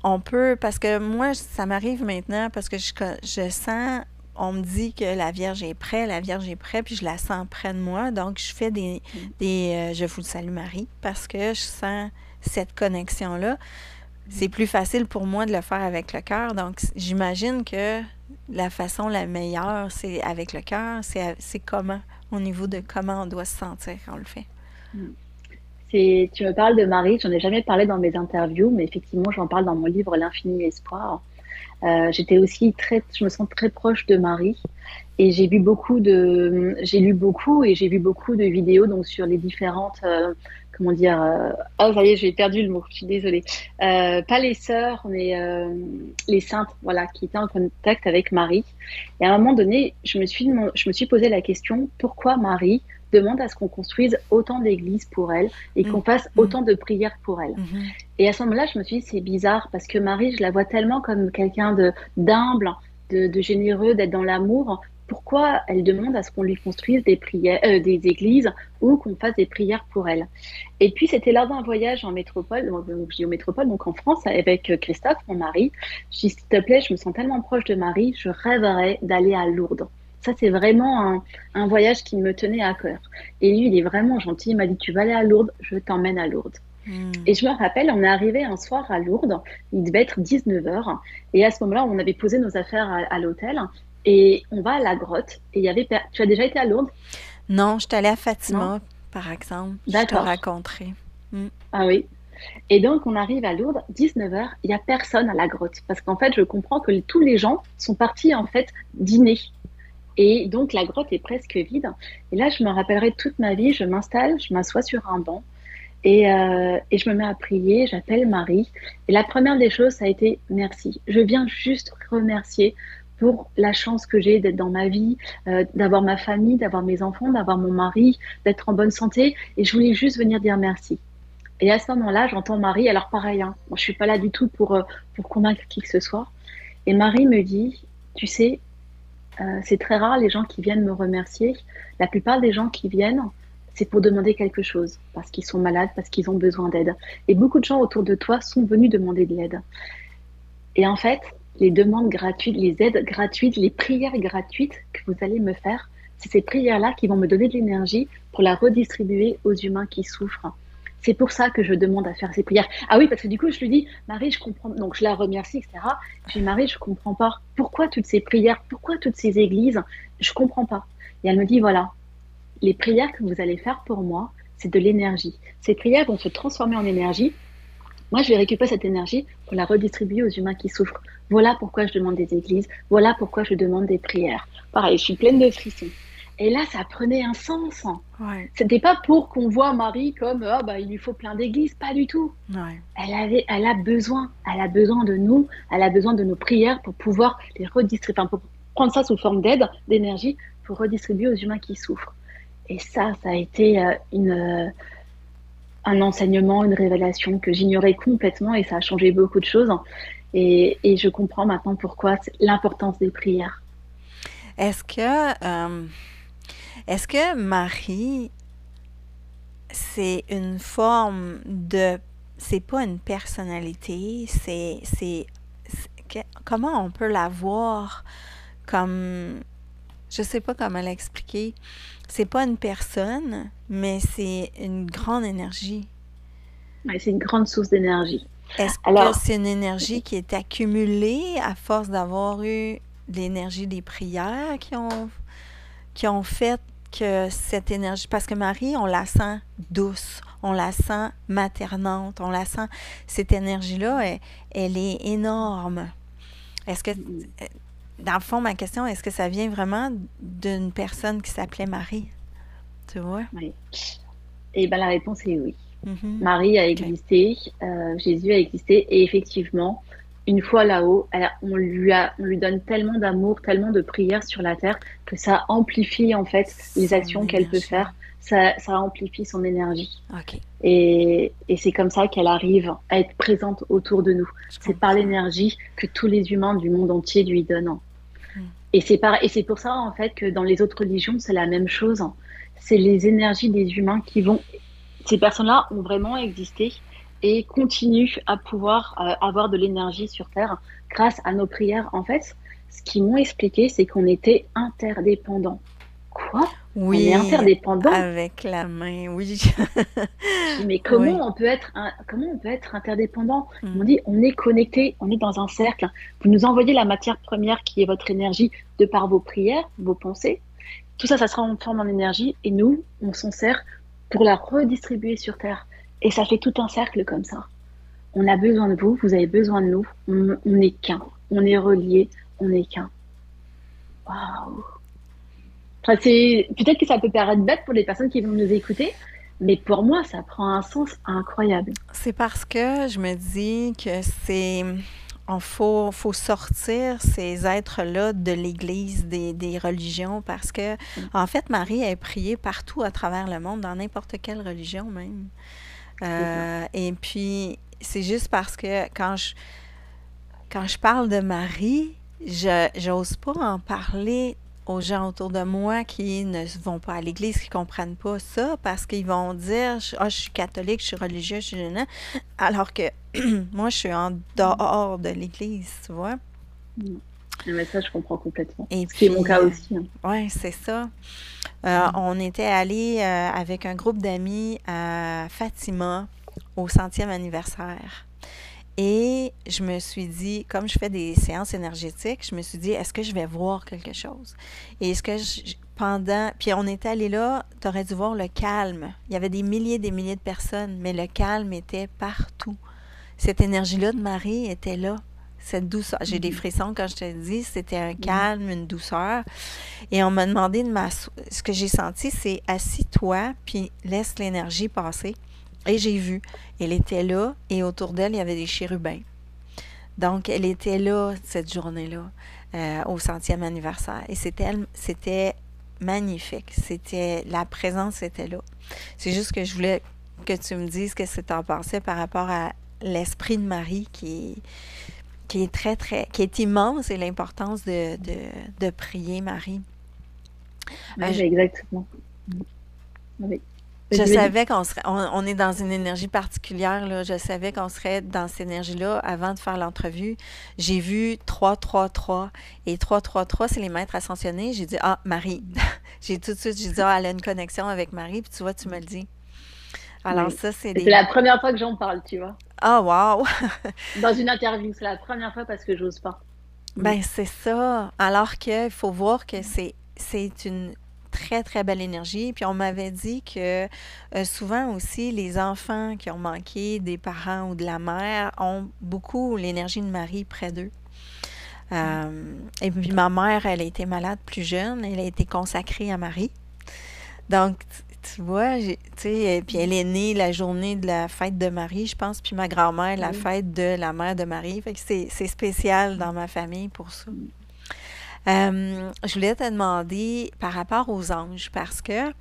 [SPEAKER 1] on peut, parce que moi, ça m'arrive maintenant, parce que je sens, on me dit que la Vierge est prête, puis je la sens près de moi. Donc, je fais je vous salue Marie, parce que je sens cette connexion-là. C'est plus facile pour moi de le faire avec le cœur. Donc, j'imagine que la façon la meilleure, c'est avec le cœur. C'est comment, au niveau de comment on doit se sentir quand on le fait.
[SPEAKER 2] Tu me parles de Marie, j'en ai jamais parlé dans mes interviews, mais effectivement, j'en parle dans mon livre L'infini espoir. Je me sens très proche de Marie et j'ai lu beaucoup et j'ai vu beaucoup de vidéos donc sur les différentes, comment dire, oh ça y est, j'ai perdu le mot, je suis désolée. Pas les sœurs, mais les saintes, voilà, qui étaient en contact avec Marie. Et à un moment donné, je me suis posé la question, pourquoi Marie demande à ce qu'on construise autant d'églises pour elle et qu'on fasse autant de prières pour elle. Et à ce moment-là, je me suis dit, c'est bizarre parce que Marie, je la vois tellement comme quelqu'un d'humble, de généreux, d'être dans l'amour. Pourquoi elle demande à ce qu'on lui construise des prières, des églises ou qu'on fasse des prières pour elle? Et puis, c'était lors d'un voyage en métropole, donc je dis en métropole, donc en France, avec Christophe, mon mari. Je dis, s'il te plaît, je me sens tellement proche de Marie, je rêverais d'aller à Lourdes. Ça, c'est vraiment un voyage qui me tenait à cœur. Et lui, il est vraiment gentil. Il m'a dit, tu vas aller à Lourdes, je t'emmène à Lourdes. Et je me rappelle, on est arrivé un soir à Lourdes, il devait être 19 heures. Et à ce moment-là, on avait posé nos affaires à l'hôtel. Et on va à la grotte. Et il y avait. Tu as déjà été à Lourdes?
[SPEAKER 1] Non, je suis allée à
[SPEAKER 2] Non?
[SPEAKER 1] Fatima, par exemple. Je te
[SPEAKER 2] D'accord.
[SPEAKER 1] raconterai. Mm.
[SPEAKER 2] Ah oui. Et donc, on arrive à Lourdes, 19 heures, il n'y a personne à la grotte. Parce qu'en fait, je comprends que tous les gens sont partis, en fait, dîner. Et donc, la grotte est presque vide. Et là, je me rappellerai toute ma vie, je m'installe, je m'assois sur un banc et je me mets à prier, j'appelle Marie. Et la première des choses, ça a été merci. Je viens juste remercier pour la chance que j'ai d'être dans ma vie, d'avoir ma famille, d'avoir mes enfants, d'avoir mon mari, d'être en bonne santé. Et je voulais juste venir dire merci. Et à ce moment-là, j'entends Marie. Alors pareil, hein, moi, je suis pas là du tout pour convaincre qui que ce soit. Et Marie me dit, tu sais, c'est très rare les gens qui viennent me remercier. La plupart des gens qui viennent, c'est pour demander quelque chose, parce qu'ils sont malades, parce qu'ils ont besoin d'aide. Et beaucoup de gens autour de toi sont venus demander de l'aide. Et en fait, les demandes gratuites, les aides gratuites, les prières gratuites que vous allez me faire, c'est ces prières-là qui vont me donner de l'énergie pour la redistribuer aux humains qui souffrent. C'est pour ça que je demande à faire ces prières. Ah oui, parce que du coup, je lui dis, Marie, je comprends. Donc, je la remercie, etc. Je dis, Marie, je comprends pas. Pourquoi toutes ces prières? Pourquoi toutes ces églises? Je comprends pas. Et elle me dit, voilà, les prières que vous allez faire pour moi, c'est de l'énergie. Ces prières vont se transformer en énergie. Moi, je vais récupérer cette énergie pour la redistribuer aux humains qui souffrent. Voilà pourquoi je demande des églises. Voilà pourquoi je demande des prières. Pareil, je suis pleine de frissons. Et là, ça prenait un sens.
[SPEAKER 1] Ouais,
[SPEAKER 2] C'était pas pour qu'on voit Marie comme ah bah il lui faut plein d'églises, pas du tout.
[SPEAKER 1] ouais.
[SPEAKER 2] Elle a besoin de nous, elle a besoin de nos prières pour pouvoir les redistribuer, enfin, pour prendre ça sous forme d'aide, d'énergie, pour redistribuer aux humains qui souffrent. Et ça a été un enseignement, une révélation que j'ignorais complètement et ça a changé beaucoup de choses. Et je comprends maintenant pourquoi l'importance des prières.
[SPEAKER 1] Est-ce que, Est-ce que Marie, c'est une forme de... C'est pas une personnalité, comment on peut la voir comme... Je sais pas comment l'expliquer. C'est pas une personne, mais c'est une grande énergie.
[SPEAKER 2] Ouais, c'est une grande source d'énergie.
[SPEAKER 1] Est-ce que
[SPEAKER 2] Alors,
[SPEAKER 1] c'est une énergie qui est accumulée à force d'avoir eu l'énergie des prières qui ont fait que cette énergie, parce que Marie, on la sent douce, on la sent maternante, on la sent, cette énergie-là, elle est énorme. Est-ce que, dans le fond, ma question, est-ce que ça vient vraiment d'une personne qui s'appelait Marie? Tu vois?
[SPEAKER 2] oui. Et ben, la réponse est oui.
[SPEAKER 1] Mhm.
[SPEAKER 2] Marie a
[SPEAKER 1] OK.
[SPEAKER 2] existé, Jésus a existé, et effectivement, une fois là-haut, on lui donne tellement d'amour, tellement de prières sur la terre que ça amplifie en fait les
[SPEAKER 1] Son
[SPEAKER 2] actions qu'elle peut
[SPEAKER 1] énergie.
[SPEAKER 2] faire. Ça amplifie son énergie.
[SPEAKER 1] OK,
[SPEAKER 2] Et c'est comme ça qu'elle arrive à être présente autour de nous.
[SPEAKER 1] je
[SPEAKER 2] C'est par
[SPEAKER 1] comprends.
[SPEAKER 2] l'énergie que tous les humains du monde entier lui donnent.
[SPEAKER 1] Hmm.
[SPEAKER 2] Et c'est pour ça, en fait, que dans les autres religions, c'est la même chose. C'est les énergies des humains qui vont... Ces personnes-là ont vraiment existé et continuent à pouvoir avoir de l'énergie sur Terre grâce à nos prières. En fait, ce qu'ils m'ont expliqué, c'est qu'on était interdépendants. Quoi? On est
[SPEAKER 1] Oui,
[SPEAKER 2] interdépendants?
[SPEAKER 1] avec la main, oui.
[SPEAKER 2] Je dis, mais
[SPEAKER 1] Oui.
[SPEAKER 2] comment on peut être interdépendant? Ils m'ont
[SPEAKER 1] Hmm.
[SPEAKER 2] dit, on est connecté, on est dans un cercle. Vous nous envoyez la matière première qui est votre énergie de par vos prières, vos pensées. Tout ça, ça se transforme en énergie et nous, on s'en sert pour la redistribuer sur Terre. Et ça fait tout un cercle comme ça. On a besoin de vous, vous avez besoin de nous. On est qu'un. On est reliés, on est qu'un. Waouh! Enfin, peut-être que ça peut paraître bête pour les personnes qui vont nous écouter, mais pour moi, ça prend un sens incroyable.
[SPEAKER 1] C'est parce que je me dis que faut sortir ces êtres-là de l'Église, des religions, parce que, en fait, Marie est priée partout à travers le monde, dans n'importe quelle religion même.
[SPEAKER 2] C'est ça.
[SPEAKER 1] Et puis, c'est juste parce que quand je parle de Marie, j'ose pas en parler aux gens autour de moi qui ne vont pas à l'église, qui comprennent pas ça, parce qu'ils vont dire, ah, je suis catholique, je suis religieux, je suis gênant, alors que moi, je suis en dehors de l'église, tu vois.
[SPEAKER 2] Mm. Mais ça, je comprends complètement.
[SPEAKER 1] Et
[SPEAKER 2] Ce qui est mon
[SPEAKER 1] puis,
[SPEAKER 2] cas aussi. Hein.
[SPEAKER 1] ouais, c'est ça.
[SPEAKER 2] Mm.
[SPEAKER 1] On était allé avec un groupe d'amis à Fatima au 100e anniversaire. Et je me suis dit, comme je fais des séances énergétiques, je me suis dit, est-ce que je vais voir quelque chose? Et est-ce que puis on était allé là, tu aurais dû voir le calme. Il y avait des milliers de personnes, mais le calme était partout. Cette énergie-là de Marie était là. Cette douceur. J'ai des
[SPEAKER 2] Mm.
[SPEAKER 1] frissons quand je te dis, c'était un
[SPEAKER 2] Mm.
[SPEAKER 1] calme, une douceur. Et on m'a demandé de m'asseoir. Ce que j'ai senti, c'est assis-toi, puis laisse l'énergie passer. Et j'ai vu, elle était là, et autour d'elle, il y avait des chérubins. Donc, elle était là cette journée-là, au 100e anniversaire. Et c'était magnifique. La présence était là. C'est juste que je voulais que tu me dises ce que tu en pensais par rapport à l'esprit de Marie qui est qui est immense et l'importance de prier Marie.
[SPEAKER 2] Oui,
[SPEAKER 1] Je,
[SPEAKER 2] exactement. Mm. Oui.
[SPEAKER 1] je
[SPEAKER 2] Vas-y, vas-y.
[SPEAKER 1] savais on est dans une énergie particulière, là. Je savais qu'on serait dans cette énergie-là avant de faire l'entrevue. J'ai vu 333 et 333, c'est les maîtres ascensionnés. J'ai dit, ah, Marie. J'ai tout de suite, j'ai dit, ah, elle a une connexion avec Marie, puis tu vois, tu me le dis. Alors
[SPEAKER 2] Oui.
[SPEAKER 1] ça, c'est
[SPEAKER 2] Et c'est
[SPEAKER 1] des...
[SPEAKER 2] la première fois que j'en parle, tu vois.
[SPEAKER 1] Ah, wow!
[SPEAKER 2] Dans une interview, c'est la première fois parce que j'ose pas. Mm.
[SPEAKER 1] Ben, c'est ça. Alors qu'il faut voir que c'est une très, très belle énergie. Puis on m'avait dit que souvent aussi, les enfants qui ont manqué des parents ou de la mère ont beaucoup l'énergie de Marie près d'eux. Et puis ma mère, elle a été malade plus jeune. Elle a été consacrée à Marie. Donc, tu vois, tu sais, puis elle est née la journée de la fête de Marie, je pense, puis ma grand-mère, la
[SPEAKER 2] Oui.
[SPEAKER 1] fête de la mère de Marie. Fait que c'est spécial dans ma famille pour ça.
[SPEAKER 2] Mm.
[SPEAKER 1] Je voulais te demander par rapport aux anges, parce que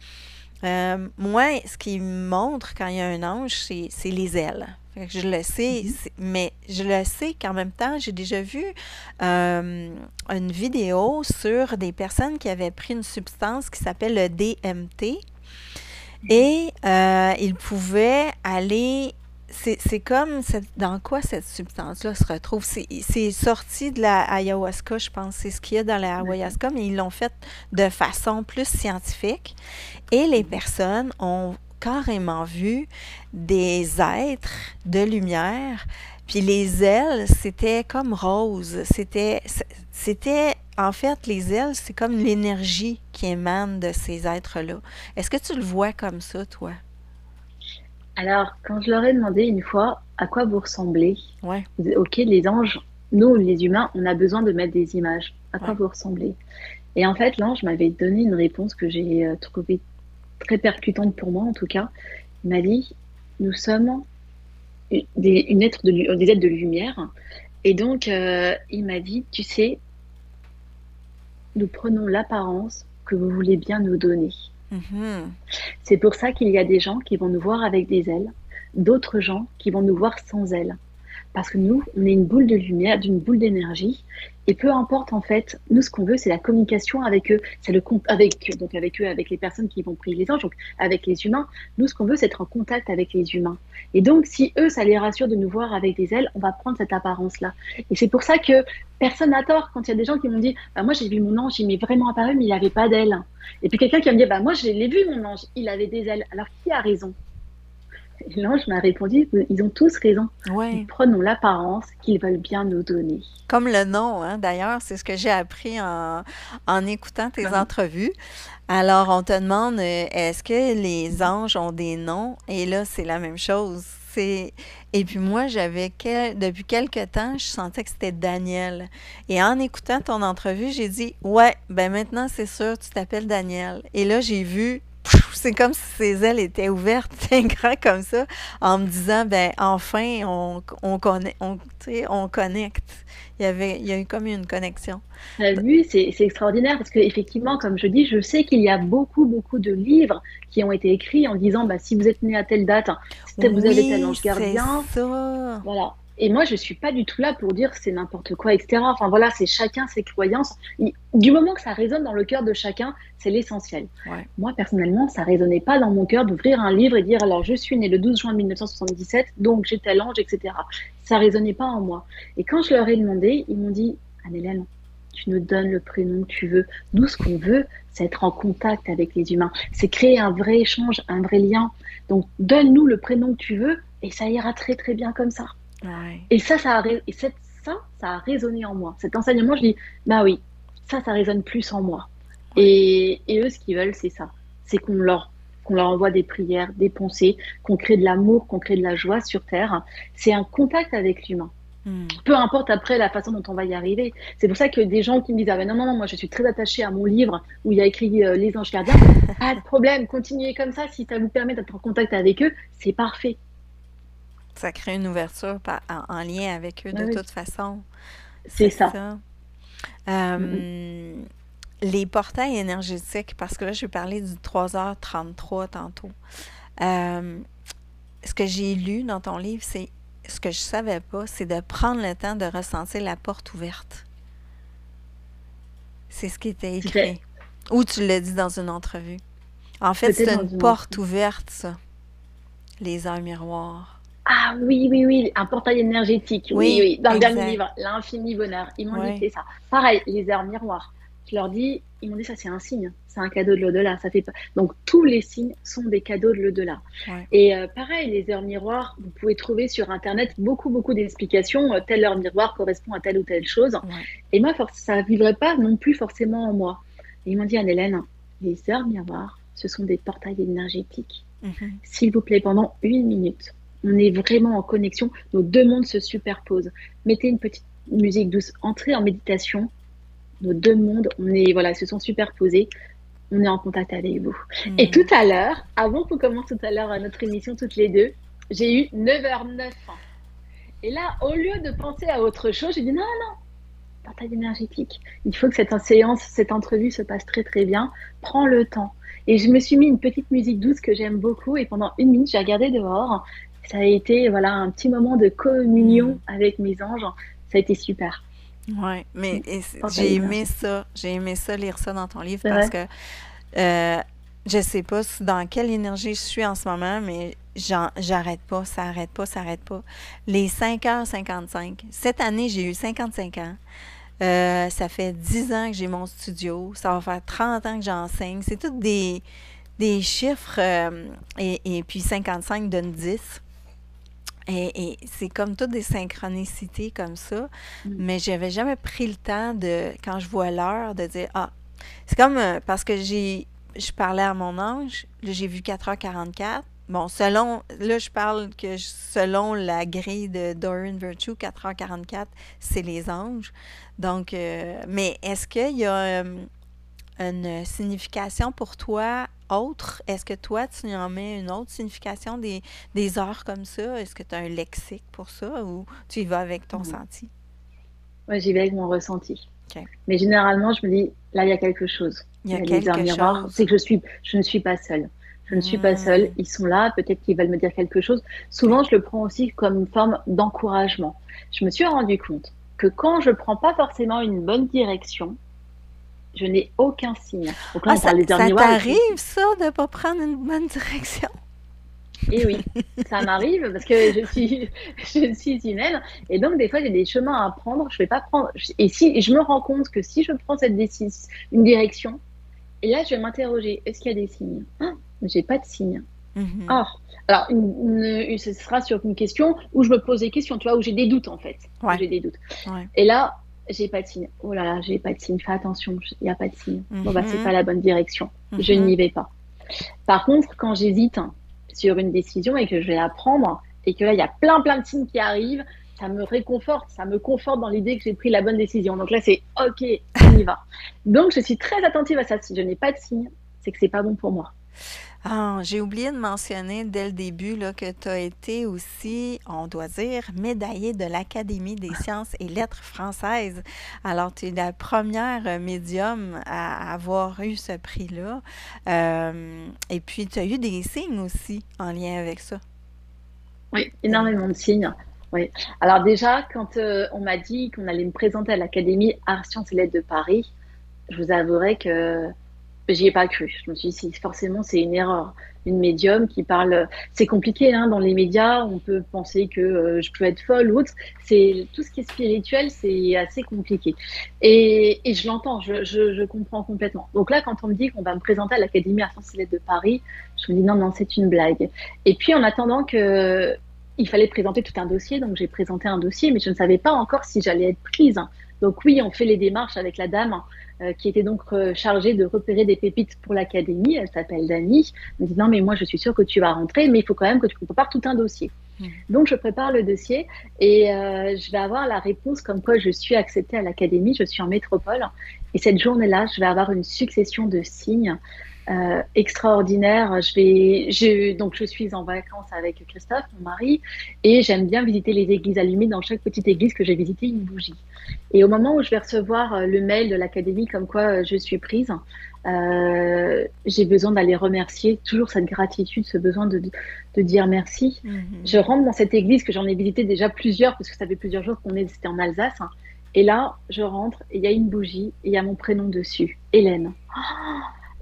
[SPEAKER 1] moi, ce qui me montre quand il y a un ange, c'est les ailes. Fait que je le sais,
[SPEAKER 2] Mhm.
[SPEAKER 1] mais je le sais qu'en même temps, j'ai déjà vu une vidéo sur des personnes qui avaient pris une substance qui s'appelle le DMT et ils pouvaient aller. C'est comme dans quoi cette substance-là se retrouve? C'est sorti de la ayahuasca, je pense. C'est ce qu'il y a dans la
[SPEAKER 2] D'accord.
[SPEAKER 1] ayahuasca, mais ils l'ont fait de façon plus scientifique. Et les
[SPEAKER 2] Mhm.
[SPEAKER 1] personnes ont carrément vu des êtres de lumière. Puis les ailes, c'était comme rose. C'était, en fait, les ailes, c'est comme l'énergie qui émane de ces êtres-là. Est-ce que tu le vois comme ça, toi?
[SPEAKER 2] Alors, quand je leur ai demandé une fois à quoi vous ressemblez,
[SPEAKER 1] Ouais,
[SPEAKER 2] ok, les anges, nous, les humains, on a besoin de mettre des images. À quoi
[SPEAKER 1] ouais.
[SPEAKER 2] vous ressemblez? Et en fait, l'ange m'avait donné une réponse que j'ai trouvée très percutante pour moi, en tout cas. Il m'a dit, nous sommes des êtres de lumière. Et donc, il m'a dit, tu sais, nous prenons l'apparence que vous voulez bien nous donner.
[SPEAKER 1] Mhm.
[SPEAKER 2] C'est pour ça qu'il y a des gens qui vont nous voir avec des ailes, d'autres gens qui vont nous voir sans ailes. Parce que nous, on est une boule de lumière, d'une boule d'énergie. Et peu importe, en fait, nous, ce qu'on veut, c'est la communication avec eux. C'est le compte avec eux, avec les personnes qui vont prier les anges, donc avec les humains. Nous, ce qu'on veut, c'est être en contact avec les humains. Et donc, si eux, ça les rassure de nous voir avec des ailes, on va prendre cette apparence-là. Et c'est pour ça que personne n'a tort quand il y a des gens qui m'ont dit, bah, moi, j'ai vu mon ange, il m'est vraiment apparu, mais il n'avait pas d'ailes. Et puis quelqu'un qui va me dit, bah, moi, je l'ai vu, mon ange, il avait des ailes. Alors, qui a raison? Et l'ange m'a répondu, ils ont tous raison. Nous
[SPEAKER 1] Ouais.
[SPEAKER 2] prenons l'apparence qu'ils veulent bien nous donner.
[SPEAKER 1] Comme le nom, hein, d'ailleurs, c'est ce que j'ai appris en écoutant tes
[SPEAKER 2] Voilà.
[SPEAKER 1] entrevues. Alors, on te demande, est-ce que les anges ont des noms? Et là, c'est la même chose. Et puis moi, depuis quelque temps, je sentais que c'était Daniel. Et en écoutant ton entrevue, j'ai dit, ouais, ben maintenant, c'est sûr, tu t'appelles Daniel. Et là, j'ai vu, c'est comme si ses ailes étaient ouvertes, un grand comme ça, en me disant, ben enfin, on connaît, tu sais, on connecte. Il y a eu comme une connexion.
[SPEAKER 2] T'as vu, c'est extraordinaire parce que effectivement, comme je dis, je sais qu'il y a beaucoup, beaucoup de livres qui ont été écrits en disant, bah, si vous êtes né à telle date, si vous avez tel
[SPEAKER 1] Oui,
[SPEAKER 2] ange
[SPEAKER 1] c'est
[SPEAKER 2] gardien,
[SPEAKER 1] ça.
[SPEAKER 2] voilà. Et moi, je suis pas du tout là pour dire c'est n'importe quoi, etc. Enfin voilà, c'est chacun ses croyances. Du moment que ça résonne dans le cœur de chacun, c'est l'essentiel.
[SPEAKER 1] Ouais.
[SPEAKER 2] Moi, personnellement, ça résonnait pas dans mon cœur d'ouvrir un livre et dire alors je suis né le 12 juin 1977, donc j'ai tel ange, etc. Ça résonnait pas en moi. Et quand je leur ai demandé, ils m'ont dit Anne-Hélène, tu nous donnes le prénom que tu veux. Nous, ce qu'on veut, c'est être en contact avec les humains. C'est créer un vrai échange, un vrai lien. Donc, donne-nous le prénom que tu veux et ça ira très, très bien comme ça.
[SPEAKER 1] Ouais.
[SPEAKER 2] Et ça a résonné en moi. Cet enseignement, je dis, bah oui, ça résonne plus en moi.
[SPEAKER 1] Ouais.
[SPEAKER 2] Et eux, ce qu'ils veulent, c'est ça. C'est qu'on leur envoie des prières, des pensées, qu'on crée de l'amour, qu'on crée de la joie sur Terre. C'est un contact avec l'humain.
[SPEAKER 1] Hmm.
[SPEAKER 2] Peu importe après la façon dont on va y arriver. C'est pour ça que des gens qui me disent, ah ben non, non, non, moi je suis très attachée à mon livre où il y a écrit Les anges gardiens. Pas de problème, continuez comme ça. Si ça vous permet d'être en contact avec eux, c'est parfait.
[SPEAKER 1] Ça crée une ouverture en lien avec eux
[SPEAKER 2] Oui,
[SPEAKER 1] de
[SPEAKER 2] oui,
[SPEAKER 1] toute façon.
[SPEAKER 2] c'est
[SPEAKER 1] C'est
[SPEAKER 2] ça.
[SPEAKER 1] ça.
[SPEAKER 2] Mm, mm.
[SPEAKER 1] Euh, les portails énergétiques, parce que là, je vais parler du 3h33 tantôt. Euh, Ce que j'ai lu dans ton livre, c'est ce que je savais pas, c'est de prendre le temps de ressentir la porte ouverte. C'est ce qui était
[SPEAKER 2] C'était
[SPEAKER 1] écrit. Ou tu l'as dit dans une entrevue. En fait,
[SPEAKER 2] peut-être
[SPEAKER 1] c'est
[SPEAKER 2] dans
[SPEAKER 1] une
[SPEAKER 2] une autre.
[SPEAKER 1] porte ouverte, ça. Les heures miroirs.
[SPEAKER 2] Ah oui, oui, oui, un portail énergétique. Oui,
[SPEAKER 1] Oui,
[SPEAKER 2] oui, dans le dernier
[SPEAKER 1] exact.
[SPEAKER 2] livre, L'infini bonheur. Ils m'ont dit que
[SPEAKER 1] Oui.
[SPEAKER 2] c'est ça. Pareil, les heures miroirs. Je leur dis, ils m'ont dit ça, c'est un signe. C'est un cadeau de l'au-delà. Ça fait pas... Donc, tous les signes sont des cadeaux de l'au-delà.
[SPEAKER 1] Ouais.
[SPEAKER 2] Et pareil, les heures miroirs, vous pouvez trouver sur Internet beaucoup, beaucoup d'explications. Telle heure miroir correspond à telle ou telle chose.
[SPEAKER 1] Ouais.
[SPEAKER 2] Et moi, ça ne vivrait pas non plus forcément en moi. Et ils m'ont dit, Anne-Hélène, les heures miroirs, ce sont des portails énergétiques.
[SPEAKER 1] Mhm.
[SPEAKER 2] S'il vous plaît, pendant 1 minute, on est vraiment en connexion, nos deux mondes se superposent. Mettez une petite musique douce, entrez en méditation, nos deux mondes, voilà, se sont superposés, on est en contact avec vous. Et tout
[SPEAKER 1] Mhm.
[SPEAKER 2] à l'heure, avant qu'on commence tout à l'heure notre émission toutes les deux, j'ai eu 9h09. Et là, au lieu de penser à autre chose, j'ai dit non, portail énergétique. Il faut que cette séance, cette entrevue se passe très très bien. Prends le temps. Et je me suis mis une petite musique douce que j'aime beaucoup. Et pendant 1 minute, j'ai regardé dehors. Ça a été voilà un petit moment de communion avec mes anges. Ça a été super.
[SPEAKER 1] Ouais, mais
[SPEAKER 2] Porter
[SPEAKER 1] j'ai aimé
[SPEAKER 2] l'énergie.
[SPEAKER 1] ça. J'ai aimé ça, lire ça dans ton livre
[SPEAKER 2] C'est
[SPEAKER 1] parce
[SPEAKER 2] vrai?
[SPEAKER 1] que euh, je sais pas dans quelle énergie je suis en ce moment, mais j'arrête pas, ça arrête pas, ça arrête pas. Les 5h55. Cette année, j'ai eu 55 ans. Ça fait 10 ans que j'ai mon studio. Ça va faire 30 ans que j'enseigne. C'est tous des chiffres. Et puis 55 donne 10. Et c'est comme toutes des synchronicités comme ça,
[SPEAKER 2] Mm.
[SPEAKER 1] mais j'avais jamais pris le temps de, quand je vois l'heure, de dire, ah, c'est comme, parce que je parlais à mon ange, là j'ai vu 4h44. Bon, là je parle que selon la grille de Doreen Virtue, 4h44, c'est les anges. Donc, mais est-ce qu'il y a une signification pour toi autre? Est-ce que toi, tu en mets une autre signification des heures comme ça? Est-ce que tu as un lexique pour ça ou tu y vas avec ton
[SPEAKER 2] Mm.
[SPEAKER 1] senti?
[SPEAKER 2] Ouais, j'y vais avec mon ressenti.
[SPEAKER 1] OK.
[SPEAKER 2] Mais généralement, je me dis, là, il y a quelque chose.
[SPEAKER 1] Il y
[SPEAKER 2] Il
[SPEAKER 1] a
[SPEAKER 2] y a les heures
[SPEAKER 1] quelque
[SPEAKER 2] miroirs.
[SPEAKER 1] chose.
[SPEAKER 2] C'est que je ne suis pas seule. Je ne suis pas seule.
[SPEAKER 1] Hmm.
[SPEAKER 2] Ils sont là. Peut-être qu'ils veulent me dire quelque chose.
[SPEAKER 1] OK.
[SPEAKER 2] Souvent, je le prends aussi comme une forme d'encouragement. Je me suis rendu compte que quand je prends pas forcément une bonne direction, je n'ai aucun signe. Donc là,
[SPEAKER 1] Ah,
[SPEAKER 2] on parle des heures
[SPEAKER 1] ça
[SPEAKER 2] miroirs.
[SPEAKER 1] t'arrive, ça, de ne pas prendre une bonne direction?
[SPEAKER 2] Et oui, ça m'arrive parce que je suis humaine. Et donc, des fois, j'ai des chemins à prendre. Je vais pas prendre. Et si je me rends compte que si je prends une direction, et là, je vais m'interroger, est-ce qu'il y a des signes? Ah, j'ai pas de signes.
[SPEAKER 1] Mhm.
[SPEAKER 2] Ah, alors, ce sera sur une question où je me pose des questions, tu vois, où j'ai des doutes, en fait. Où
[SPEAKER 1] Ouais,
[SPEAKER 2] j'ai des doutes.
[SPEAKER 1] ouais.
[SPEAKER 2] Et là, j'ai pas de signe. Oh là là, j'ai pas de signe. Fais attention, il n'y a pas de signe. Bon, bah, c'est
[SPEAKER 1] Mhm.
[SPEAKER 2] pas la bonne direction. Je
[SPEAKER 1] Mhm.
[SPEAKER 2] n'y vais pas. Par contre, quand j'hésite sur une décision et que je vais la prendre, et que là, il y a plein de signes qui arrivent, ça me réconforte, ça me conforte dans l'idée que j'ai pris la bonne décision. Donc là, c'est OK, on y va. Donc, je suis très attentive à ça. Si je n'ai pas de signe, c'est que c'est pas bon pour moi.
[SPEAKER 1] Ah, j'ai oublié de mentionner dès le début là, que tu as été aussi, on doit dire, médaillée de l'Académie des sciences et lettres françaises. Alors, tu es la première médium à avoir eu ce prix-là. Et puis, tu as eu des signes aussi en lien avec ça.
[SPEAKER 2] Oui,
[SPEAKER 1] Des-
[SPEAKER 2] énormément de signes. Oui. Alors déjà, quand on m'a dit qu'on allait me présenter à l'Académie Arts, Sciences et Lettres de Paris, je vous avouerai que j'y ai pas cru. Je me suis dit, forcément, c'est une erreur. Une médium qui parle. C'est compliqué, hein, dans les médias. On peut penser que je peux être folle ou autre. C'est tout ce qui est spirituel, c'est assez compliqué. Et je l'entends, je comprends complètement. Donc là, quand on me dit qu'on va me présenter à l'Académie Arts Sciences et Lettres de Paris, je me dis non, non, c'est une blague. Et puis, en attendant que il fallait présenter tout un dossier, donc j'ai présenté un dossier, mais je ne savais pas encore si j'allais être prise. Donc oui, on fait les démarches avec la dame qui était donc chargée de repérer des pépites pour l'académie. Elle s'appelle Dani. Elle me dit non, mais moi je suis sûre que tu vas rentrer, mais il faut quand même que tu prépares tout un dossier.
[SPEAKER 1] Mhm.
[SPEAKER 2] Donc je prépare le dossier et je vais avoir la réponse comme quoi je suis acceptée à l'académie, je suis en métropole. Et cette journée-là, je vais avoir une succession de signes extraordinaires. Donc je suis en vacances avec Christophe, mon mari, et j'aime bien visiter les églises allumées. Dans chaque petite église que j'ai visitée, une bougie. Et au moment où je vais recevoir le mail de l'académie comme quoi je suis prise, j'ai besoin d'aller remercier, toujours cette gratitude, ce besoin de dire merci. Je
[SPEAKER 1] Mhm.
[SPEAKER 2] rentre dans cette église que j'en ai visité déjà plusieurs, parce que ça fait plusieurs jours c'était en Alsace. Hein. Et là, je rentre et il y a une bougie et il y a mon prénom dessus, Hélène.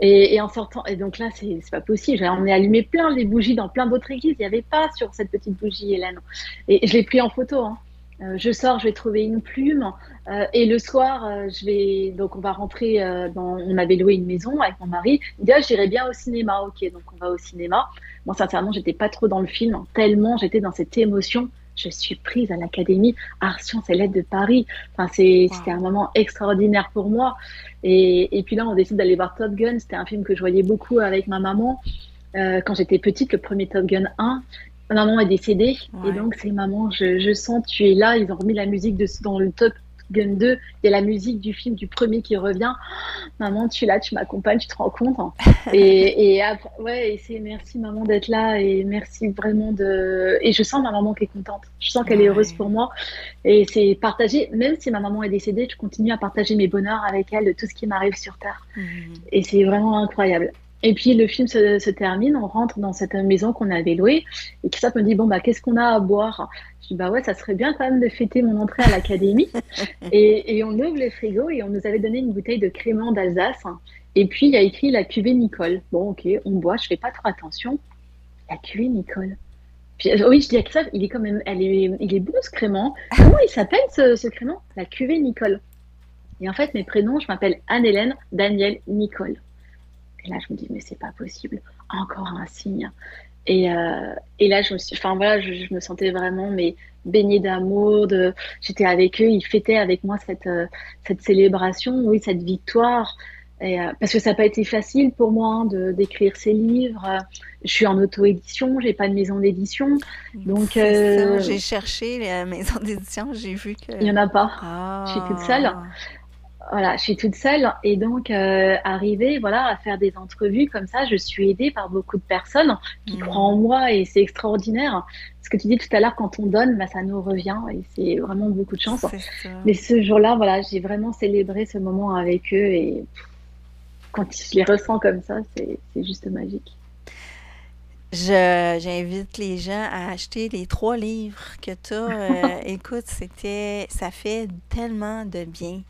[SPEAKER 2] Et en sortant, et donc là, c'est pas possible. On est allumé plein les bougies dans plein d'autres églises. Il n'y avait pas sur cette petite bougie, Hélène. Et je l'ai pris en photo. Hein. Je sors, je vais trouver une plume. Et le soir, donc on va rentrer on avait loué une maison avec mon mari. Il dit, ah, j'irai bien au cinéma. Ok, donc on va au cinéma. Moi, sincèrement, j'étais pas trop dans le film, hein, tellement j'étais dans cette émotion. Je suis prise à l'Académie Arts, Sciences et Lettres de Paris. Enfin, c'était un
[SPEAKER 1] Wow.
[SPEAKER 2] moment extraordinaire pour moi. Et puis là, on décide d'aller voir Top Gun. C'était un film que je voyais beaucoup avec ma maman quand j'étais petite, le premier Top Gun 1. Maman est décédée. Et
[SPEAKER 1] Ouais.
[SPEAKER 2] donc, c'est maman, je sens, tu es là. Ils ont remis la musique dans le Top Gun 2. Il y a la musique du film du premier qui revient. Maman, tu es là, tu m'accompagnes, tu te rends compte. Hein. Et après, ouais, et c'est merci maman d'être là et merci vraiment de. Et je sens ma maman qui est contente. Je sens qu'elle est heureuse
[SPEAKER 1] Ouais.
[SPEAKER 2] pour moi. Et c'est partager, même si ma maman est décédée, je continue à partager mes bonheurs avec elle de tout ce qui m'arrive sur Terre.
[SPEAKER 1] Mhm.
[SPEAKER 2] Et c'est vraiment incroyable. Et puis le film se termine, on rentre dans cette maison qu'on avait louée et Christophe me dit, bon, bah, qu'est-ce qu'on a à boire? Je dis, bah ouais, ça serait bien quand même de fêter mon entrée à l'académie. Et on ouvre le frigo et on nous avait donné une bouteille de crément d'Alsace. Et puis il y a écrit la cuvée Nicole. Bon, ok, on boit, je fais pas trop attention. La cuvée Nicole. Puis, oui, je dis à Christophe, il est quand même, il est beau ce crément. Comment il s'appelle ce crément? La cuvée Nicole. Et en fait, mes prénoms, je m'appelle Anne-Hélène, Daniel, Nicole. Et là, je me dis, mais c'est pas possible. Encore un signe. Et là, enfin voilà, je me sentais vraiment mais baignée d'amour. J'étais avec eux, ils fêtaient avec moi cette célébration, oui, cette victoire. Parce que ça n'a pas été facile pour moi hein, d'écrire ces livres. Je suis en auto-édition, j'ai pas de maison d'édition, donc
[SPEAKER 1] C'est ça, j'ai cherché la maison d'édition, j'ai vu
[SPEAKER 2] il
[SPEAKER 1] que...
[SPEAKER 2] y en a pas. Je suis toute seule.
[SPEAKER 1] Ah,
[SPEAKER 2] Voilà, je suis toute seule et donc arriver voilà à faire des entrevues comme ça, je suis aidée par beaucoup de personnes qui croient en
[SPEAKER 1] hmm,
[SPEAKER 2] moi et c'est extraordinaire. Ce que tu dis tout à l'heure, quand on donne, bah, ça nous revient et c'est vraiment beaucoup de chance.
[SPEAKER 1] c'est ça.
[SPEAKER 2] Mais ce jour-là, voilà, j'ai vraiment célébré ce moment avec eux et quand je les ressens comme ça, c'est juste magique.
[SPEAKER 1] J'invite les gens à acheter les 3 livres que tu as. Écoute, ça fait tellement de bien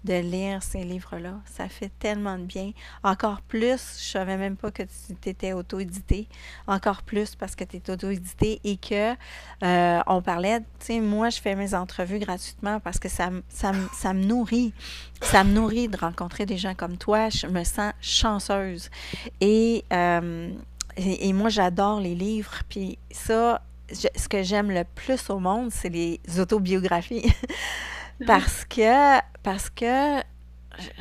[SPEAKER 1] de lire ces livres-là. Ça fait tellement de bien. Encore plus, je savais même pas que tu étais auto-édité. Encore plus parce que tu es auto-édité et que on parlait, tu sais, moi, je fais mes entrevues gratuitement parce que ça me nourrit. Ça me nourrit de rencontrer des gens comme toi. Je me sens chanceuse. Et moi, j'adore les livres. Puis ça, ce que j'aime le plus au monde, c'est les autobiographies. Parce que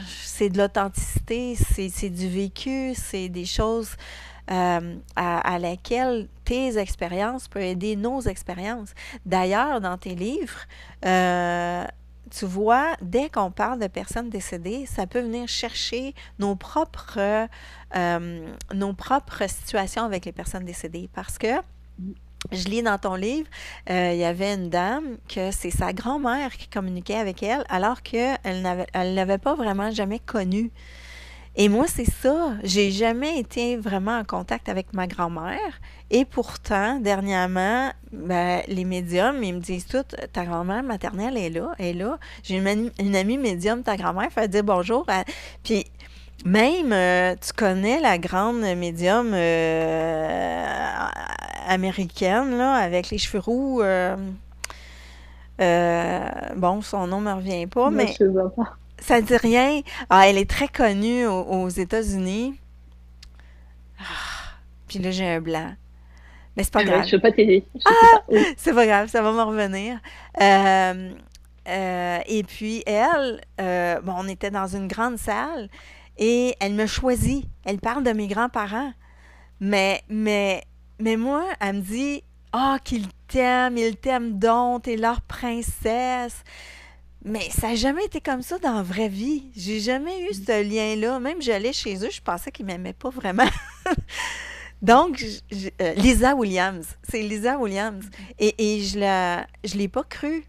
[SPEAKER 1] c'est de l'authenticité, c'est du vécu, c'est des choses à laquelle tes expériences peuvent aider nos expériences. D'ailleurs, dans tes livres, euh, tu vois, dès qu'on parle de personnes décédées, ça peut venir chercher nos propres situations avec les personnes décédées. Parce que je lis dans ton livre, il y avait une dame que c'est sa grand-mère qui communiquait avec elle, alors qu'elle l'avait pas vraiment jamais connue. Et moi, c'est ça. J'ai jamais été vraiment en contact avec ma grand-mère. Et pourtant, dernièrement, ben, les médiums, ils me disent tout, ta grand-mère maternelle est là, elle est là. J'ai une amie médium, ta grand-mère, fait dire bonjour. Puis même, tu connais la grande médium américaine, là, avec les cheveux roux. Bon, son nom me revient pas,
[SPEAKER 2] Moi,
[SPEAKER 1] mais
[SPEAKER 2] je vois pas.
[SPEAKER 1] ça dit rien. Ah, elle est très connue aux États-Unis. Puis là, j'ai un blanc. Mais c'est pas
[SPEAKER 2] Ouais,
[SPEAKER 1] grave.
[SPEAKER 2] je peux pas t'aider, je sais pas. Oui.
[SPEAKER 1] C'est pas grave, ça va me revenir. Euh, et puis, elle, bon, on était dans une grande salle et elle me choisit. Elle parle de mes grands-parents. Mais, mais, mais moi, elle me dit, ah, qu'ils t'aiment, ils t'aiment donc, t'es leur princesse. Mais ça n'a jamais été comme ça dans la vraie vie. J'ai jamais eu ce lien-là. Même j'allais chez eux, je pensais qu'ils m'aimaient pas vraiment. Donc, Lisa Williams, c'est Lisa Williams. Et je l'ai pas cru.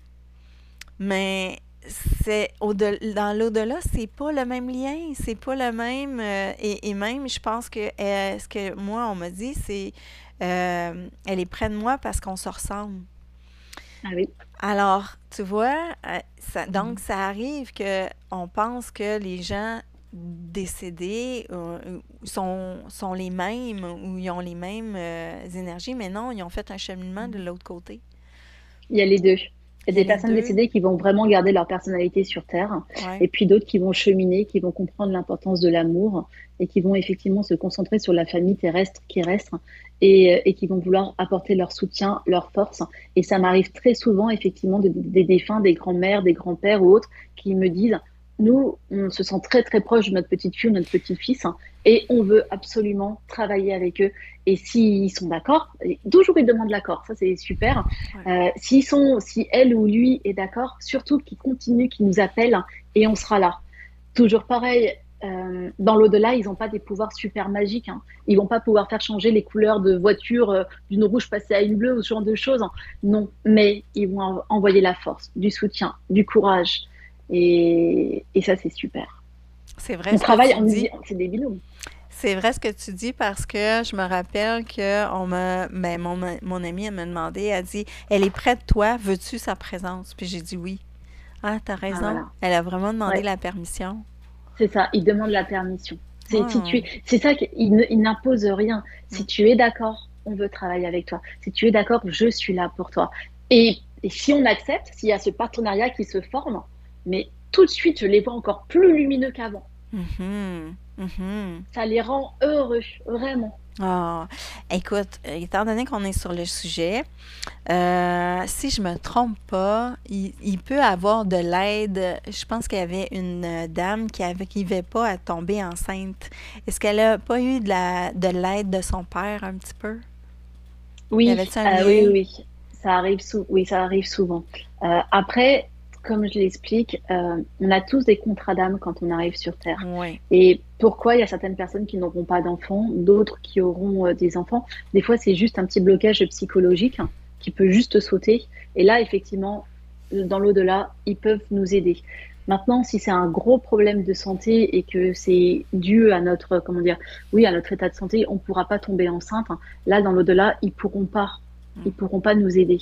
[SPEAKER 1] Mais dans l'au-delà, c'est pas le même lien, c'est pas le même. Et même, je pense que ce que moi, on m'a dit, c'est elle est près de moi parce qu'on se ressemble.
[SPEAKER 2] Ah oui.
[SPEAKER 1] Alors, tu vois, donc
[SPEAKER 2] Mhm.
[SPEAKER 1] ça arrive que on pense que les gens décédés sont les mêmes ou ils ont les mêmes énergies, mais non, ils ont fait un cheminement de l'autre côté.
[SPEAKER 2] Il y a les deux. Il y
[SPEAKER 1] Il
[SPEAKER 2] a
[SPEAKER 1] y a
[SPEAKER 2] des
[SPEAKER 1] les
[SPEAKER 2] personnes
[SPEAKER 1] deux.
[SPEAKER 2] décédées qui vont vraiment garder leur personnalité sur Terre,
[SPEAKER 1] Ouais.
[SPEAKER 2] et puis d'autres qui vont cheminer, qui vont comprendre l'importance de l'amour, et qui vont effectivement se concentrer sur la famille terrestre qui reste, et qui vont vouloir apporter leur soutien, leur force. Et ça m'arrive très souvent, effectivement, des défunts, des grands-mères, des grands-pères ou autres, qui me disent, nous, on se sent très très proche de notre petite fille ou notre petit-fils, et on veut absolument travailler avec eux. Et s'ils sont d'accord, et toujours ils demandent l'accord, ça c'est super.
[SPEAKER 1] Ouais.
[SPEAKER 2] Si elle ou lui est d'accord, surtout qu'ils continuent, qu'ils nous appellent et on sera là. Toujours pareil, dans l'au-delà, ils n'ont pas des pouvoirs super magiques, hein. Ils vont pas pouvoir faire changer les couleurs de voiture d'une rouge passer à une bleue ou ce genre de choses. Non, mais ils vont envoyer la force, du soutien, du courage. Et ça, c'est super.
[SPEAKER 1] C'est vrai
[SPEAKER 2] On
[SPEAKER 1] ce que
[SPEAKER 2] travaille,
[SPEAKER 1] tu
[SPEAKER 2] on dit,
[SPEAKER 1] dis.
[SPEAKER 2] c'est des binômes.
[SPEAKER 1] C'est vrai ce que tu dis parce que je me rappelle que mon amie, elle m'a demandé, elle dit, elle est près de toi, veux-tu sa présence? Puis j'ai dit oui. Ah, t'as
[SPEAKER 2] Ah,
[SPEAKER 1] raison.
[SPEAKER 2] voilà.
[SPEAKER 1] Elle a vraiment demandé
[SPEAKER 2] Ouais,
[SPEAKER 1] la permission.
[SPEAKER 2] c'est ça. Il demande la permission.
[SPEAKER 1] Ah,
[SPEAKER 2] C'est ça il n'impose rien. Si
[SPEAKER 1] mm,
[SPEAKER 2] tu es d'accord, on veut travailler avec toi. Si tu es d'accord, je suis là pour toi. Et si on accepte, s'il y a ce partenariat qui se forme, mais tout de suite, je les vois encore plus lumineux qu'avant.
[SPEAKER 1] mhm, mhm.
[SPEAKER 2] Ça les rend heureux, vraiment.
[SPEAKER 1] Ah, écoute, étant donné qu'on est sur le sujet, si je me trompe pas, il peut avoir de l'aide. Je pense qu'il y avait une dame qui n'arrivait pas à tomber enceinte. Est-ce qu'elle a pas eu de l'aide de son père un petit peu? Y
[SPEAKER 2] Oui,
[SPEAKER 1] avait-tu un
[SPEAKER 2] oui, oui,
[SPEAKER 1] lien?
[SPEAKER 2] oui. Oui, ça arrive souvent. Après, comme je l'explique, on a tous des contrats d'âme quand on arrive sur Terre.
[SPEAKER 1] Oui.
[SPEAKER 2] Et pourquoi il y a certaines personnes qui n'auront pas d'enfants, d'autres qui auront des enfants? Des fois, c'est juste un petit blocage psychologique qui peut juste sauter. Et là, effectivement, dans l'au-delà, ils peuvent nous aider. Maintenant, si c'est un gros problème de santé et que c'est dû à notre, comment dire, oui, à notre état de santé, on ne pourra pas tomber enceinte. Là, dans l'au-delà, ils pourront pas nous aider.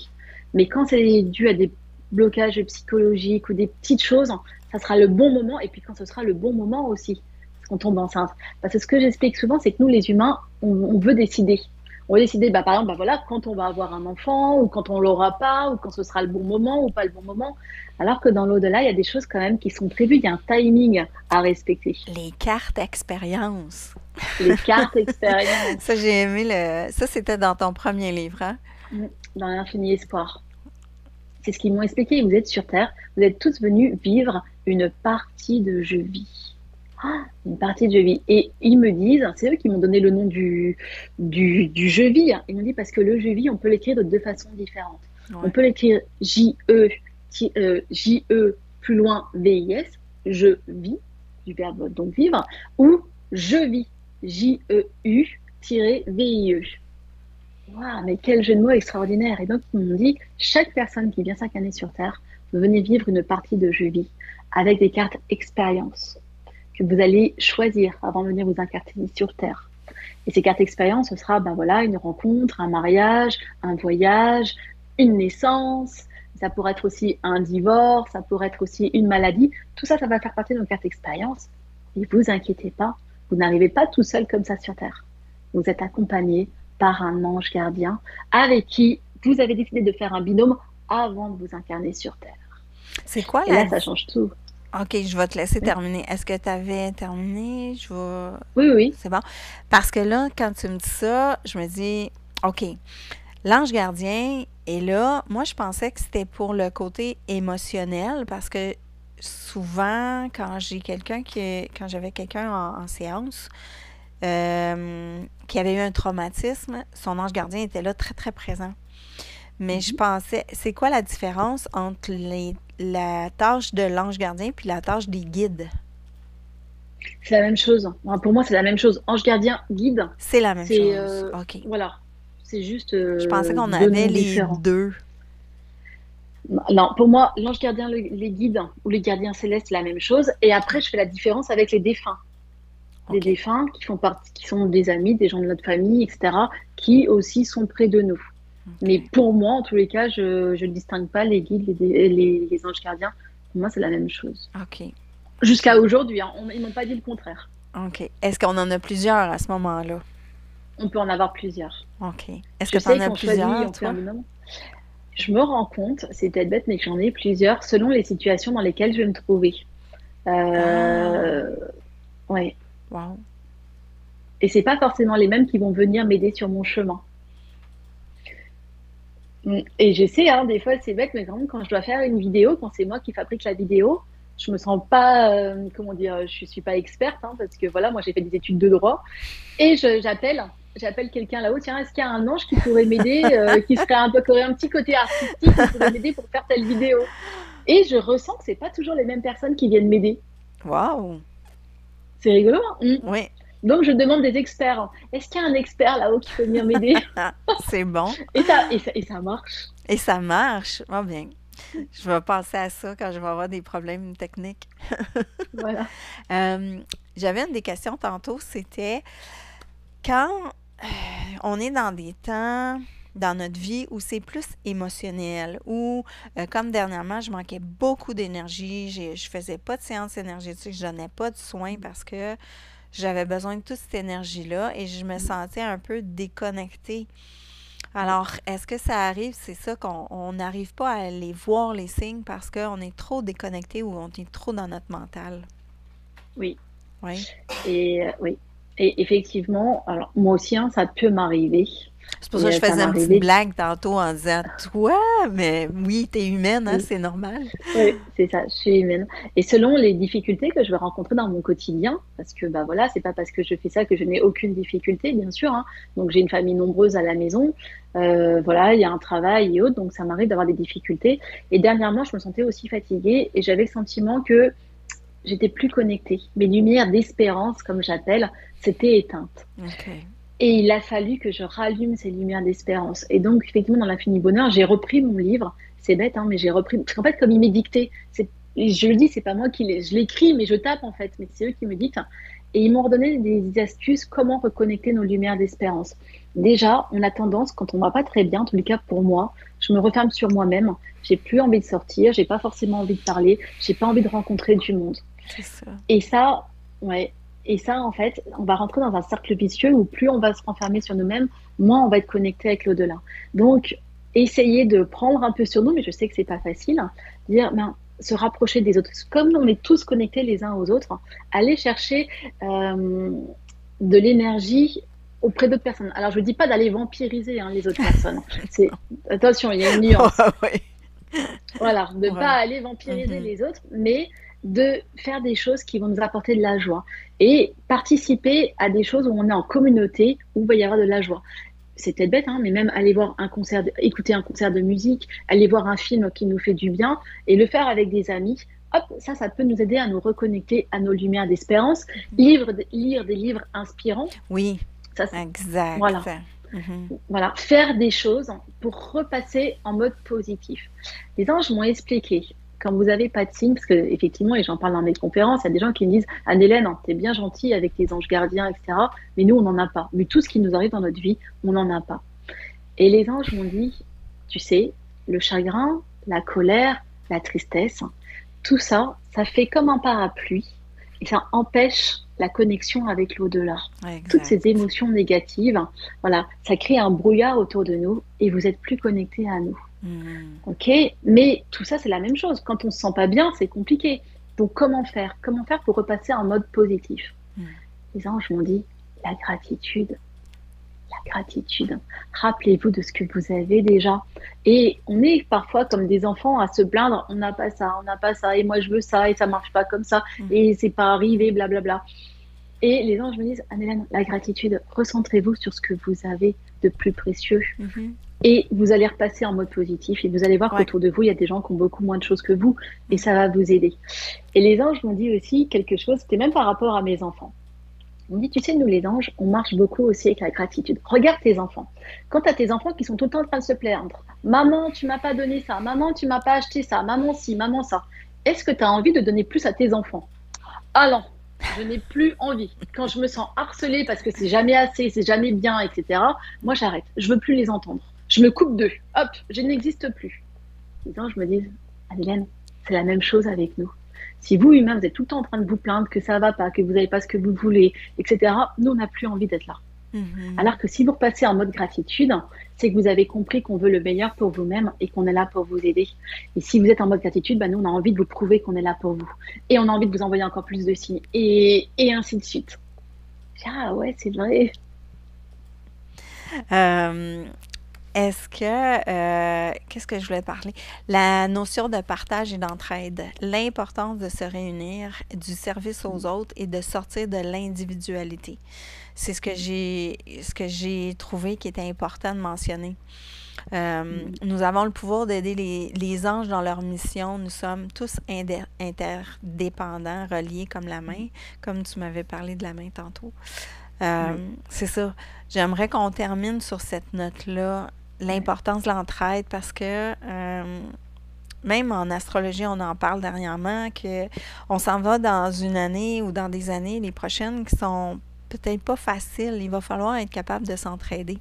[SPEAKER 2] Mais quand c'est dû à des blocages psychologiques ou des petites choses, ça sera le bon moment. Et puis quand ce sera le bon moment aussi, quand on tombe enceinte. Parce que ce que j'explique souvent, c'est que nous, les humains, on veut décider. On veut décider, bah, par exemple, bah, voilà, quand on va avoir un enfant, ou quand on l'aura pas, ou quand ce sera le bon moment, ou pas le bon moment. Alors que dans l'au-delà, il y a des choses quand même qui sont prévues. Il y a un timing à respecter.
[SPEAKER 1] Les cartes expérience.
[SPEAKER 2] Les cartes expérience
[SPEAKER 1] Ça, j'ai aimé le. Ça, c'était dans ton premier livre, hein?
[SPEAKER 2] dans l'infini espoir. C'est ce qu'ils m'ont expliqué. Vous êtes sur Terre, vous êtes tous venus vivre une partie de je vis. Ah, une partie de je vis. Et ils me disent, c'est eux qui m'ont donné le nom du je vis. Ils m'ont dit parce que le je vis, on peut l'écrire de deux façons différentes. On
[SPEAKER 1] Ouais.
[SPEAKER 2] peut l'écrire J-E, J-E plus loin V-I-S, je vis, du verbe donc vivre, ou je vis, J-E-U-V-I-E. Waouh, mais quel jeu de mots extraordinaire. Et donc, ils m'ont dit, chaque personne qui vient s'incarner sur Terre, vous venez vivre une partie de je vis avec des cartes expérience que vous allez choisir avant de venir vous incarner sur Terre. Et ces cartes expérience, ce sera ben voilà, une rencontre, un mariage, un voyage, une naissance. Ça pourrait être aussi un divorce, ça pourrait être aussi une maladie. Tout ça, ça va faire partie de nos cartes expérience. Et vous inquiétez pas, vous n'arrivez pas tout seul comme ça sur Terre. Vous êtes accompagné par un ange gardien avec qui vous avez décidé de faire un binôme avant de vous incarner sur Terre.
[SPEAKER 1] C'est quoi
[SPEAKER 2] Et
[SPEAKER 1] la...
[SPEAKER 2] là, ça change tout.
[SPEAKER 1] OK, je vais te laisser
[SPEAKER 2] Oui,
[SPEAKER 1] terminer. Est-ce que tu avais terminé? Je vais...
[SPEAKER 2] oui, oui.
[SPEAKER 1] C'est bon. Parce que là, quand tu me dis ça, je me dis, OK, l'ange gardien est là. Moi, je pensais que c'était pour le côté émotionnel parce que souvent, quand j'avais quelqu'un en séance, qui avait eu un traumatisme, son ange gardien était là très, très présent. Mais je
[SPEAKER 2] Mhm.
[SPEAKER 1] pensais, c'est quoi la différence entre la tâche de l'ange gardien puis la tâche des guides?
[SPEAKER 2] C'est la même chose. Enfin, pour moi, c'est la même chose. Ange gardien, guide,
[SPEAKER 1] C'est la même
[SPEAKER 2] c'est
[SPEAKER 1] chose. OK.
[SPEAKER 2] voilà, c'est juste
[SPEAKER 1] Je pensais qu'on
[SPEAKER 2] deux
[SPEAKER 1] avait
[SPEAKER 2] noms
[SPEAKER 1] les
[SPEAKER 2] différents.
[SPEAKER 1] deux.
[SPEAKER 2] Non, pour moi, l'ange gardien, les guides ou les gardiens célestes, c'est la même chose. Et après, je fais la différence avec les défunts. Les
[SPEAKER 1] OK.
[SPEAKER 2] défunts qui font partie, qui sont des amis, des gens de notre famille, etc., qui aussi sont près de nous. Mais
[SPEAKER 1] OK.
[SPEAKER 2] pour moi, en tous les cas, je ne distingue pas les guides, les anges gardiens. Pour moi, c'est la même chose.
[SPEAKER 1] OK.
[SPEAKER 2] Jusqu'à
[SPEAKER 1] Puis,
[SPEAKER 2] aujourd'hui, hein, ils m'ont pas dit le contraire.
[SPEAKER 1] OK. Est-ce qu'on en a plusieurs à ce moment-là?
[SPEAKER 2] On peut en avoir plusieurs.
[SPEAKER 1] OK. Est-ce que
[SPEAKER 2] Je
[SPEAKER 1] tu en
[SPEAKER 2] sais
[SPEAKER 1] as
[SPEAKER 2] qu'on choisit,
[SPEAKER 1] plusieurs,
[SPEAKER 2] on fait un
[SPEAKER 1] toi?
[SPEAKER 2] binôme. Je me rends compte, c'est peut-être bête, mais que j'en ai plusieurs selon les situations dans lesquelles je vais me trouver.
[SPEAKER 1] Ah,
[SPEAKER 2] Euh, ouais.
[SPEAKER 1] wow.
[SPEAKER 2] Et c'est pas forcément les mêmes qui vont venir m'aider sur mon chemin. Et je sais, hein, des fois c'est bête, mais quand je dois faire une vidéo, quand c'est moi qui fabrique la vidéo, je me sens pas, comment dire, je suis pas experte, hein, parce que voilà, moi j'ai fait des études de droit, et j'appelle quelqu'un là-haut, tiens, est-ce qu'il y a un ange qui pourrait m'aider, qui aurait un petit côté artistique, qui pourrait m'aider pour faire telle vidéo? Et je ressens que c'est pas toujours les mêmes personnes qui viennent m'aider.
[SPEAKER 1] Wow.
[SPEAKER 2] C'est rigolo, hein.
[SPEAKER 1] Oui.
[SPEAKER 2] Donc je demande des experts, hein. Est-ce qu'il y a un expert là-haut qui peut venir m'aider?
[SPEAKER 1] Ah, c'est bon.
[SPEAKER 2] Et ça marche.
[SPEAKER 1] Et ça marche. Ah bien. Je vais penser à ça quand je vais avoir des problèmes techniques.
[SPEAKER 2] Voilà.
[SPEAKER 1] Euh, j'avais une des questions tantôt, c'était quand on est dans des temps dans notre vie où c'est plus émotionnel, où, comme dernièrement, je manquais beaucoup d'énergie, je faisais pas de séance énergétique, je donnais pas de soins parce que j'avais besoin de toute cette énergie-là et je me sentais un peu déconnectée. Alors, est-ce que ça arrive, c'est ça, qu'on n'arrive pas à aller voir les signes parce qu'on est trop déconnecté ou on est trop dans notre mental?
[SPEAKER 2] Oui.
[SPEAKER 1] Oui.
[SPEAKER 2] Et oui. Et effectivement, alors moi aussi, hein, ça peut m'arriver.
[SPEAKER 1] C'est pour ça
[SPEAKER 2] Et
[SPEAKER 1] que je
[SPEAKER 2] ça
[SPEAKER 1] faisais
[SPEAKER 2] m'est
[SPEAKER 1] une petite
[SPEAKER 2] arrivé.
[SPEAKER 1] blague tantôt en disant, toi, mais oui, t'es humaine, hein,
[SPEAKER 2] Oui,
[SPEAKER 1] c'est normal.
[SPEAKER 2] oui, c'est ça, je suis humaine. Et selon les difficultés que je vais rencontrer dans mon quotidien, parce que bah voilà, c'est pas parce que je fais ça que je n'ai aucune difficulté, bien sûr, hein. Donc j'ai une famille nombreuse à la maison, voilà, il y a un travail et autres, donc ça m'arrive d'avoir des difficultés. Et dernièrement, je me sentais aussi fatiguée et j'avais le sentiment que j'étais plus connectée. Mes lumières d'espérance, comme j'appelle, s'étaient éteintes.
[SPEAKER 1] OK.
[SPEAKER 2] Et il a fallu que je rallume ces lumières d'espérance. Et donc, effectivement, dans l'Infini Bonheur, j'ai repris mon livre. C'est bête, hein, mais j'ai repris. Parce qu'en fait, comme il m'est dicté, je le dis, c'est pas moi je l'écris, mais je tape en fait, mais c'est eux qui me dictent. Et ils m'ont redonné des astuces comment reconnecter nos lumières d'espérance. Déjà, on a tendance, quand on va pas très bien, en tous les cas pour moi, je me referme sur moi-même. J'ai plus envie de sortir, j'ai pas forcément envie de parler, j'ai pas envie de rencontrer du monde.
[SPEAKER 1] C'est ça.
[SPEAKER 2] Et ça, ouais. Et ça, en fait, on va rentrer dans un cercle vicieux où plus on va se renfermer sur nous-mêmes, moins on va être connecté avec l'au-delà. Donc, essayer de prendre un peu sur nous, mais je sais que c'est pas facile, hein, dire, ben, se rapprocher des autres. Comme on est tous connectés les uns aux autres, aller chercher euh, de l'énergie auprès d'autres personnes. Alors, je ne dis pas d'aller vampiriser hein, les autres personnes. C'est attention, il y a une nuance.
[SPEAKER 1] Oui.
[SPEAKER 2] Voilà, de ne pas
[SPEAKER 1] Ouais.
[SPEAKER 2] aller vampiriser
[SPEAKER 1] Mhm.
[SPEAKER 2] les autres, mais de faire des choses qui vont nous apporter de la joie et participer à des choses où on est en communauté, où il va y avoir de la joie. C'est peut-être bête, hein, mais même aller voir un concert, écouter un concert de musique, aller voir un film qui nous fait du bien et le faire avec des amis, hop, ça peut nous aider à nous reconnecter à nos lumières d'espérance. Lire des livres inspirants,
[SPEAKER 1] Oui,
[SPEAKER 2] ça,
[SPEAKER 1] exact.
[SPEAKER 2] voilà.
[SPEAKER 1] Mhm.
[SPEAKER 2] Voilà, faire des choses pour repasser en mode positif. Les anges m'ont expliqué, quand vous n'avez pas de signe, parce que effectivement, et j'en parle dans mes conférences, il y a des gens qui me disent, Anne-Hélène, t'es bien gentille avec les anges gardiens, etc. Mais nous, on n'en a pas. Mais tout ce qui nous arrive dans notre vie, on n'en a pas. Et les anges m'ont dit, tu sais, le chagrin, la colère, la tristesse, tout ça, ça fait comme un parapluie et ça empêche la connexion avec l'au-delà. Toutes ces
[SPEAKER 1] Exact.
[SPEAKER 2] émotions négatives, voilà, ça crée un brouillard autour de nous et vous êtes plus connecté à nous.
[SPEAKER 1] Mhm.
[SPEAKER 2] Ok, mais tout ça, c'est la même chose. Quand on se sent pas bien, c'est compliqué. Donc, comment faire? Comment faire pour repasser en mode positif?
[SPEAKER 1] Mhm.
[SPEAKER 2] Les anges m'ont dit la gratitude, la gratitude. Rappelez-vous de ce que vous avez déjà. Et on est parfois comme des enfants à se plaindre, on n'a pas ça, on n'a pas ça, et moi je veux ça, et ça marche pas comme ça,
[SPEAKER 1] Mhm.
[SPEAKER 2] et c'est pas arrivé, blablabla. Et les anges me disent, Anne-Hélène, la gratitude, recentrez-vous sur ce que vous avez de plus précieux.
[SPEAKER 1] Mhm.
[SPEAKER 2] Et vous allez repasser en mode positif, et vous allez voir
[SPEAKER 1] Ouais.
[SPEAKER 2] qu'autour de vous, il y a des gens qui ont beaucoup moins de choses que vous, et
[SPEAKER 1] Mhm.
[SPEAKER 2] ça va vous aider. Et les anges m'ont dit aussi quelque chose, c'était même par rapport à mes enfants. On dit, tu sais, nous les anges, on marche beaucoup aussi avec la gratitude. Regarde tes enfants. Quand tu as tes enfants qui sont tout le temps en train de se plaindre, maman, tu m'as pas donné ça, maman, tu m'as pas acheté ça, maman, ci, maman, ça. Est-ce que tu as envie de donner plus à tes enfants? Ah non, je n'ai plus envie. Quand je me sens harcelée parce que c'est jamais assez, c'est jamais bien, etc., moi j'arrête. Je veux plus les entendre. Je me coupe d'eux. Hop, je n'existe plus. Les anges me disent, Adeline, c'est la même chose avec nous. Si vous, humains, vous êtes tout le temps en train de vous plaindre que ça va pas, que vous n'avez pas ce que vous voulez, etc., nous, on n'a plus envie d'être là.
[SPEAKER 1] Mhm.
[SPEAKER 2] Alors que si vous repassez en mode gratitude, c'est que vous avez compris qu'on veut le meilleur pour vous-même et qu'on est là pour vous aider. Et si vous êtes en mode gratitude, bah, nous, on a envie de vous prouver qu'on est là pour vous. Et on a envie de vous envoyer encore plus de signes. Et ainsi de suite. Ah ouais, c'est vrai.
[SPEAKER 1] Euh, Est-ce que, qu'est-ce que je voulais parler? La notion de partage et d'entraide, l'importance de se réunir, du service aux autres et de sortir de l'individualité. C'est ce que j'ai trouvé qui était important de mentionner. Nous avons le pouvoir d'aider les anges dans leur mission. Nous sommes tous interdépendants, reliés comme la main, comme tu m'avais parlé de la main tantôt.
[SPEAKER 2] Oui,
[SPEAKER 1] C'est ça. J'aimerais qu'on termine sur cette note-là,
[SPEAKER 2] ouais,
[SPEAKER 1] l'importance de l'entraide, parce que même en astrologie, on en parle dernièrement, que on s'en va dans une année ou dans des années, les prochaines, qui sont peut-être pas faciles. Il va falloir être capable de s'entraider.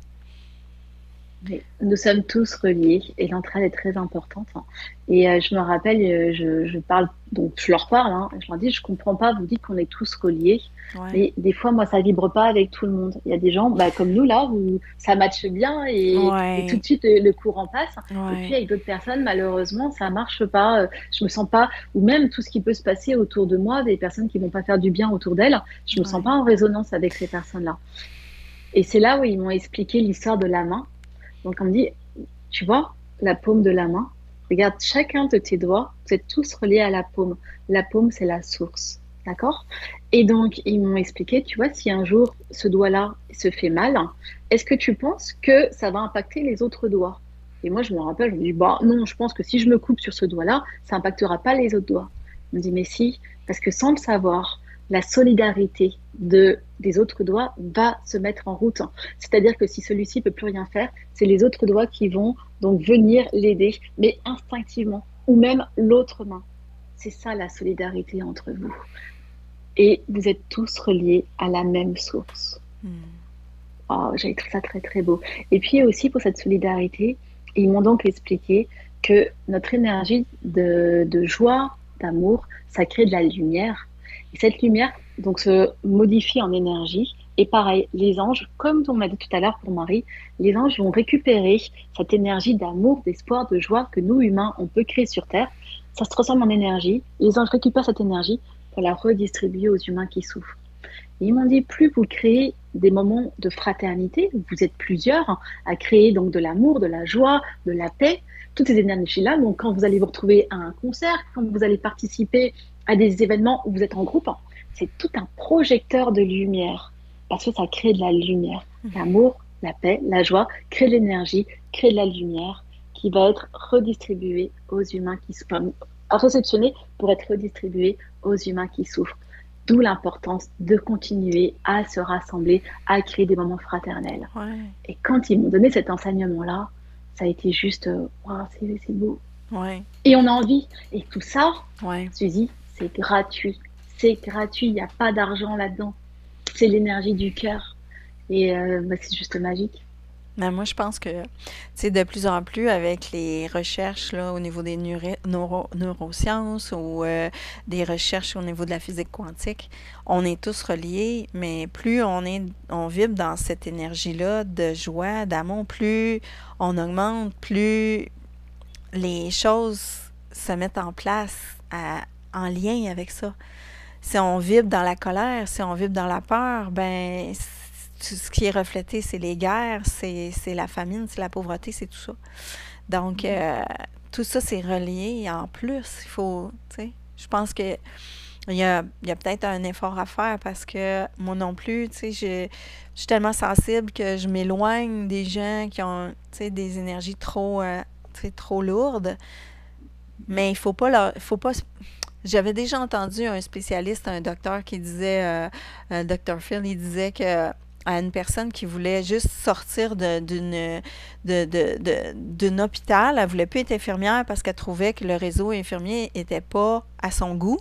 [SPEAKER 2] Oui, nous sommes tous reliés et l'entraide est très importante, hein. Et je me rappelle, je parle, donc je leur parle, hein, je leur dis, je comprends pas, vous dites qu'on est tous reliés,
[SPEAKER 1] Ouais,
[SPEAKER 2] mais des fois, moi, ça vibre pas avec tout le monde. Il y a des gens, bah, comme nous, là, où ça matche bien et tout
[SPEAKER 1] ouais,
[SPEAKER 2] de suite, le courant passe. Et puis,
[SPEAKER 1] ouais,
[SPEAKER 2] avec d'autres personnes, malheureusement, ça marche pas. Je me sens pas, ou même tout ce qui peut se passer autour de moi, des personnes qui vont pas faire du bien autour d'elles, je me sens
[SPEAKER 1] ouais.
[SPEAKER 2] pas en résonance avec ces personnes-là. Et c'est là où ils m'ont expliqué l'histoire de la main. Donc, on me dit, tu vois, la paume de la main, regarde chacun de tes doigts, vous êtes tous reliés à la paume. La paume, c'est la source. D'accord? Et donc, ils m'ont expliqué, tu vois, si un jour ce doigt-là se fait mal, est-ce que tu penses que ça va impacter les autres doigts? Et moi, je me rappelle, je me dis, bah non, je pense que si je me coupe sur ce doigt-là, ça impactera pas les autres doigts. On me dit, mais si, parce que sans le savoir, la solidarité des autres doigts va se mettre en route. C'est-à-dire que si celui-ci peut plus rien faire, c'est les autres doigts qui vont donc venir l'aider, mais instinctivement, ou même l'autre main. C'est ça la solidarité entre vous. Et vous êtes tous reliés à la même source.
[SPEAKER 1] Hmm.
[SPEAKER 2] Oh, j'ai trouvé ça très très beau. Et puis aussi pour cette solidarité, ils m'ont donc expliqué que notre énergie de joie, d'amour, ça crée de la lumière. Et cette lumière donc se modifie en énergie. Et pareil, les anges, comme on m'a dit tout à l'heure pour Marie, les anges vont récupérer cette énergie d'amour, d'espoir, de joie que nous humains on peut créer sur Terre. Ça se transforme en énergie. Les anges récupèrent cette énergie pour la redistribuer aux humains qui souffrent. Ils m'ont dit, plus vous créez des moments de fraternité, vous êtes plusieurs à créer donc de l'amour, de la joie, de la paix, toutes ces énergies-là. Donc, quand vous allez vous retrouver à un concert, quand vous allez participer à des événements où vous êtes en groupe, c'est tout un projecteur de lumière parce que ça crée de la lumière. L'amour, la paix, la joie crée de l'énergie, crée de la lumière qui va être redistribuée aux humains qui souffrent, réceptionnée pour être redistribuée aux humains qui souffrent. D'où l'importance de continuer à se rassembler, à créer des moments fraternels.
[SPEAKER 1] Ouais,
[SPEAKER 2] Et quand ils m'ont donné cet enseignement-là, ça a été juste, wow, c'est beau.
[SPEAKER 1] ouais,
[SPEAKER 2] Et on a envie. Et tout ça,
[SPEAKER 1] ouais.
[SPEAKER 2] Suzy, c'est gratuit. C'est gratuit, il n'y a pas d'argent là-dedans. C'est l'énergie du cœur. Et bah, c'est juste magique.
[SPEAKER 1] Mais moi, je pense que, tu sais, de plus en plus avec les recherches là, au niveau des neurosciences ou des recherches au niveau de la physique quantique, on est tous reliés, mais plus on vibre dans cette énergie-là de joie, d'amour, plus on augmente, plus les choses se mettent en place en lien avec ça. Si on vibre dans la colère, si on vibre dans la peur, ben tout ce qui est reflété, c'est les guerres, c'est la famine, c'est la pauvreté, c'est tout ça. Donc, tout ça, c'est relié en plus. Il faut, tu sais, je pense que il y a peut-être un effort à faire parce que moi non plus, tu sais, je suis tellement sensible que je m'éloigne des gens qui ont, tu sais, des énergies trop, tu sais, trop lourdes. Mais il faut pas faut pas. J'avais déjà entendu un spécialiste, un docteur qui disait, Dr. Phil, il disait que à une personne qui voulait juste sortir d'un hôpital, elle voulait plus être infirmière parce qu'elle trouvait que le réseau infirmier était pas à son goût.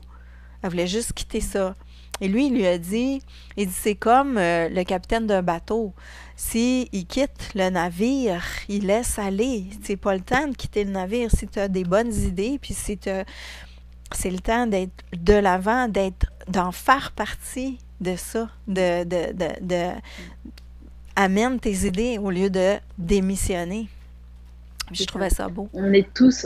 [SPEAKER 1] Elle voulait juste quitter ça. Et lui, il lui a dit, il dit, c'est comme le capitaine d'un bateau. Si il quitte le navire, il laisse aller. C'est pas le temps de quitter le navire. Si tu as des bonnes idées, puis si c'est le temps d'être de l'avant, d'en faire partie de ça, amène tes idées au lieu de démissionner. Je
[SPEAKER 2] C'est ça.
[SPEAKER 1] trouvais ça beau.
[SPEAKER 2] On est tous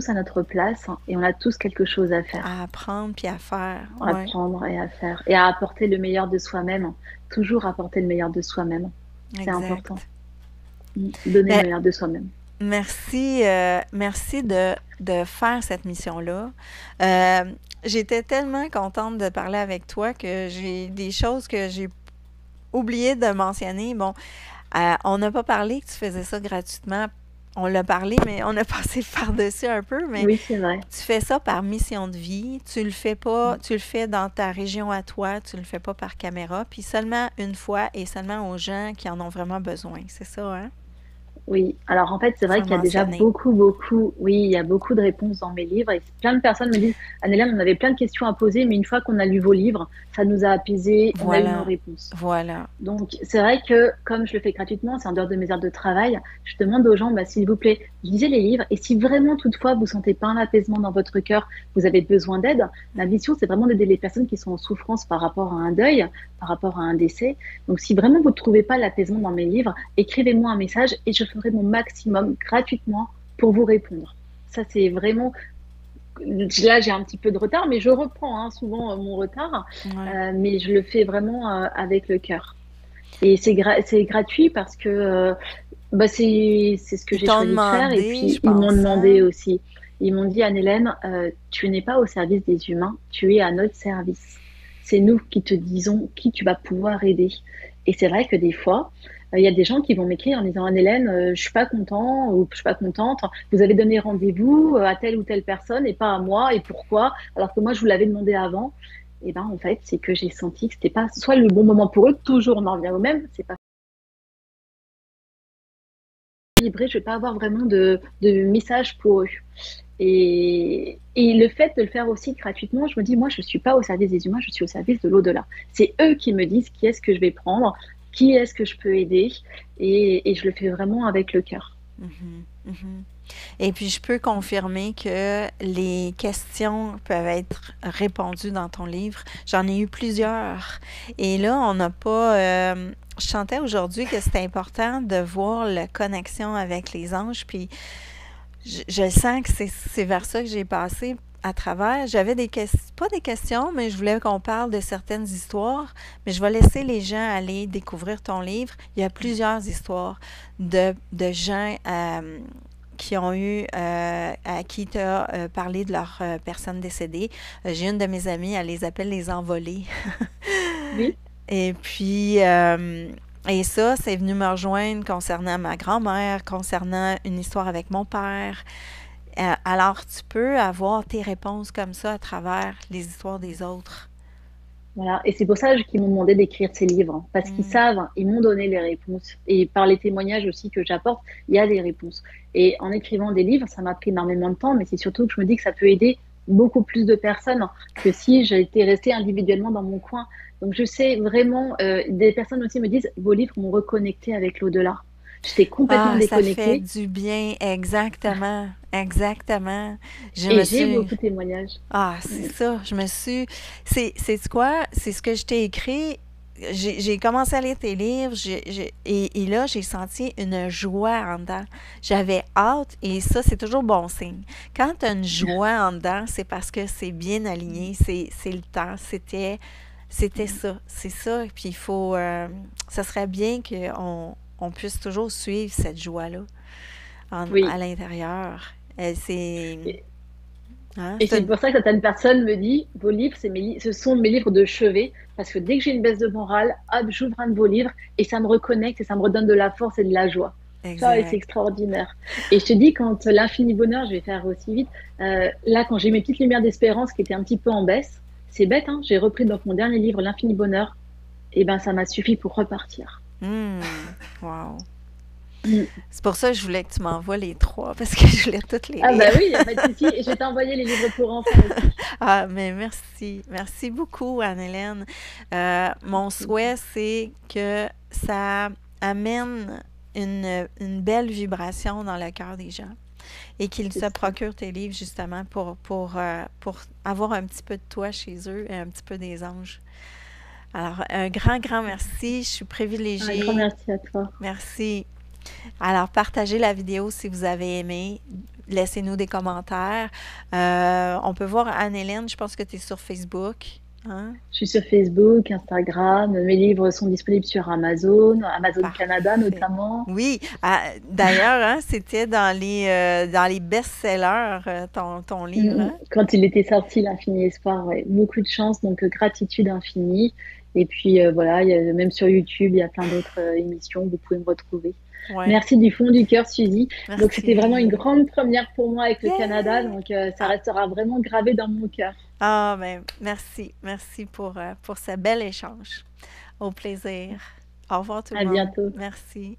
[SPEAKER 2] à notre place et on a tous quelque chose à faire.
[SPEAKER 1] À apprendre puis à faire.
[SPEAKER 2] À
[SPEAKER 1] Ouais,
[SPEAKER 2] apprendre et à faire. Et à apporter le meilleur de soi-même. Toujours apporter le meilleur de soi-même. C'est important.
[SPEAKER 1] exact.
[SPEAKER 2] Donner le
[SPEAKER 1] Ben,
[SPEAKER 2] meilleur de soi-même.
[SPEAKER 1] merci de faire cette mission-là. Euh, J'étais tellement contente de parler avec toi que j'ai des choses que j'ai oublié de mentionner. Bon, on n'a pas parlé que tu faisais ça gratuitement. On l'a parlé, mais on a passé par-dessus un peu. Mais
[SPEAKER 2] Oui, c'est vrai.
[SPEAKER 1] tu fais ça par mission de vie. Tu le fais pas, tu le fais dans ta région à toi. Tu le fais pas par caméra. Puis seulement une fois et seulement aux gens qui en ont vraiment besoin. C'est ça, hein?
[SPEAKER 2] Oui, alors en fait, c'est
[SPEAKER 1] Faut
[SPEAKER 2] vrai
[SPEAKER 1] le
[SPEAKER 2] qu'il y a déjà
[SPEAKER 1] mentionner.
[SPEAKER 2] oui, il y a beaucoup de réponses dans mes livres et plein de personnes me disent, Anne-Hélène, on avait plein de questions à poser, mais une fois qu'on a lu vos livres, ça nous a apaisés, on a eu nos
[SPEAKER 1] Voilà,
[SPEAKER 2] réponses.
[SPEAKER 1] voilà.
[SPEAKER 2] Donc, c'est vrai que comme je le fais gratuitement, c'est en dehors de mes heures de travail, je demande aux gens, bah, s'il vous plaît, lisez les livres. Et si vraiment, toutefois, vous sentez pas un apaisement dans votre cœur, vous avez besoin d'aide, ma mission, c'est vraiment d'aider les personnes qui sont en souffrance par rapport à un deuil, par rapport à un décès. Donc, si vraiment vous ne trouvez pas l'apaisement dans mes livres, écrivez-moi un message et je ferai mon maximum gratuitement pour vous répondre. Ça, c'est vraiment là, j'ai un petit peu de retard, mais je reprends hein, souvent mon retard,
[SPEAKER 1] Ouais.
[SPEAKER 2] mais je le fais vraiment avec le cœur. Et c'est gratuit parce que bah, c'est ce que
[SPEAKER 1] Ils
[SPEAKER 2] j'ai
[SPEAKER 1] t'ont
[SPEAKER 2] choisi de faire. Et
[SPEAKER 1] demandé,
[SPEAKER 2] puis,
[SPEAKER 1] je
[SPEAKER 2] ils m'ont
[SPEAKER 1] pense,
[SPEAKER 2] demandé
[SPEAKER 1] hein?
[SPEAKER 2] aussi. Ils m'ont dit, Anne-Hélène, tu n'es pas au service des humains, tu es à notre service. C'est nous qui te disons qui tu vas pouvoir aider. Et c'est vrai que des fois, il y a des gens qui vont m'écrire en disant, Anne-Hélène, je suis pas content ou je suis pas contente. Vous avez donné rendez-vous à telle ou telle personne et pas à moi. Et pourquoi? Alors que moi, je vous l'avais demandé avant. Et ben, en fait, c'est que j'ai senti que c'était pas soit le bon moment pour eux. Toujours, on en revient au même. C'est pas livré, je vais pas avoir vraiment de message pour eux. Et le fait de le faire aussi gratuitement, je me dis, moi, je ne suis pas au service des humains, je suis au service de l'au-delà. C'est eux qui me disent qui est-ce que je vais prendre, qui est-ce que je peux aider, et je le fais vraiment avec le cœur.
[SPEAKER 1] Mhm, mhm. Et puis, je peux confirmer que les questions peuvent être répondues dans ton livre. J'en ai eu plusieurs. Et là, on n'a pas... je sentais aujourd'hui que c'était important de voir la connexion avec les anges. Puis, je sens que c'est vers ça que j'ai passé à travers. J'avais des questions, pas des questions, mais je voulais qu'on parle de certaines histoires. Mais je vais laisser les gens aller découvrir ton livre. Il y a plusieurs histoires de gens qui ont eu, à qui tu as parlé de leur personne décédée. J'ai une de mes amies, elle les appelle les envolées.
[SPEAKER 2] Oui.
[SPEAKER 1] Et puis, et ça, c'est venu me rejoindre concernant ma grand-mère, concernant une histoire avec mon père. Alors, tu peux avoir tes réponses comme ça à travers les histoires des autres.
[SPEAKER 2] Voilà. Et c'est pour ça qu'ils m'ont demandé d'écrire ces livres, hein, parce qu'ils
[SPEAKER 1] Mm.
[SPEAKER 2] savent, hein, ils m'ont donné les réponses. Et par les témoignages aussi que j'apporte, il y a des réponses. Et en écrivant des livres, ça m'a pris énormément de temps, mais c'est surtout que je me dis que ça peut aider beaucoup plus de personnes que si j'étais restée individuellement dans mon coin. Donc je sais vraiment, des personnes aussi me disent, vos livres m'ont reconnecté avec l'au-delà. J'étais complètement
[SPEAKER 1] Ah, ça fait
[SPEAKER 2] déconnectée
[SPEAKER 1] du bien, exactement, exactement. Je me
[SPEAKER 2] et j'ai
[SPEAKER 1] suis...
[SPEAKER 2] beaucoup de témoignages.
[SPEAKER 1] Ah, c'est
[SPEAKER 2] Mm.
[SPEAKER 1] ça, je me suis... C'est quoi? C'est ce que je t'ai écrit. J'ai commencé à lire tes livres et là, j'ai senti une joie en dedans. J'avais hâte et ça, c'est toujours bon signe. Quand tu as une joie en dedans, c'est parce que c'est bien aligné, c'est le temps, c'était ça, c'est ça. Puis il faut... ça serait bien qu'on puisse toujours suivre cette joie-là à
[SPEAKER 2] Oui.
[SPEAKER 1] l'intérieur. C'est... Hein,
[SPEAKER 2] Et c'est pour ça que certaines personnes me disent, vos livres, ce sont mes livres de chevet, parce que dès que j'ai une baisse de morale, hop, j'ouvre un de vos livres et ça me reconnecte et ça me redonne de la force et de la joie. Ça, et c'est
[SPEAKER 1] exact.
[SPEAKER 2] extraordinaire. Et je te dis, quand l'infini bonheur, je vais faire aussi vite, là, quand j'ai mes petites lumières d'espérance qui étaient un petit peu en baisse, c'est bête, hein, j'ai repris donc mon dernier livre, L'infini bonheur, et ben ça m'a suffi pour repartir.
[SPEAKER 1] Wow.
[SPEAKER 2] Mm.
[SPEAKER 1] C'est pour ça que je voulais que tu m'envoies les trois, parce que je voulais toutes les
[SPEAKER 2] Ah bah
[SPEAKER 1] lire.
[SPEAKER 2] oui, il n'y a pas de souci. Et je vais t'envoyer les livres pour enfants aussi.
[SPEAKER 1] Ah, mais merci. Merci beaucoup, Anne-Hélène. Mon souhait, c'est que ça amène une belle vibration dans le cœur des gens et qu'ils
[SPEAKER 2] C'est
[SPEAKER 1] se
[SPEAKER 2] ça.
[SPEAKER 1] procurent tes livres justement pour avoir un petit peu de toi chez eux et un petit peu des anges. Alors, un grand, grand merci. Je suis
[SPEAKER 2] Un grand
[SPEAKER 1] privilégiée.
[SPEAKER 2] merci à toi.
[SPEAKER 1] Merci. Alors, partagez la vidéo si vous avez aimé. Laissez-nous des commentaires. On peut voir Anne-Hélène, je pense que tu es sur Facebook. Hein?
[SPEAKER 2] Je suis sur Facebook, Instagram. Mes livres sont disponibles sur Amazon, Amazon Canada
[SPEAKER 1] Parfait.
[SPEAKER 2] notamment.
[SPEAKER 1] Oui, d'ailleurs, hein, c'était dans les best-sellers, ton livre. Hein?
[SPEAKER 2] Quand il était sorti, l'Infini Espoir, ouais, beaucoup de chance, donc gratitude infinie. Et puis voilà, même sur YouTube, il y a plein d'autres émissions, vous pouvez me retrouver.
[SPEAKER 1] Ouais.
[SPEAKER 2] Merci du fond du cœur, Suzy. Donc c'était vraiment une
[SPEAKER 1] Merci.
[SPEAKER 2] grande première pour moi avec le Canada,
[SPEAKER 1] Yeah!
[SPEAKER 2] donc ça
[SPEAKER 1] Ah,
[SPEAKER 2] restera vraiment gravé dans mon cœur.
[SPEAKER 1] ben, merci. Merci pour ce bel échange. Au plaisir. Au revoir tout le
[SPEAKER 2] À
[SPEAKER 1] monde.
[SPEAKER 2] bientôt.
[SPEAKER 1] Merci.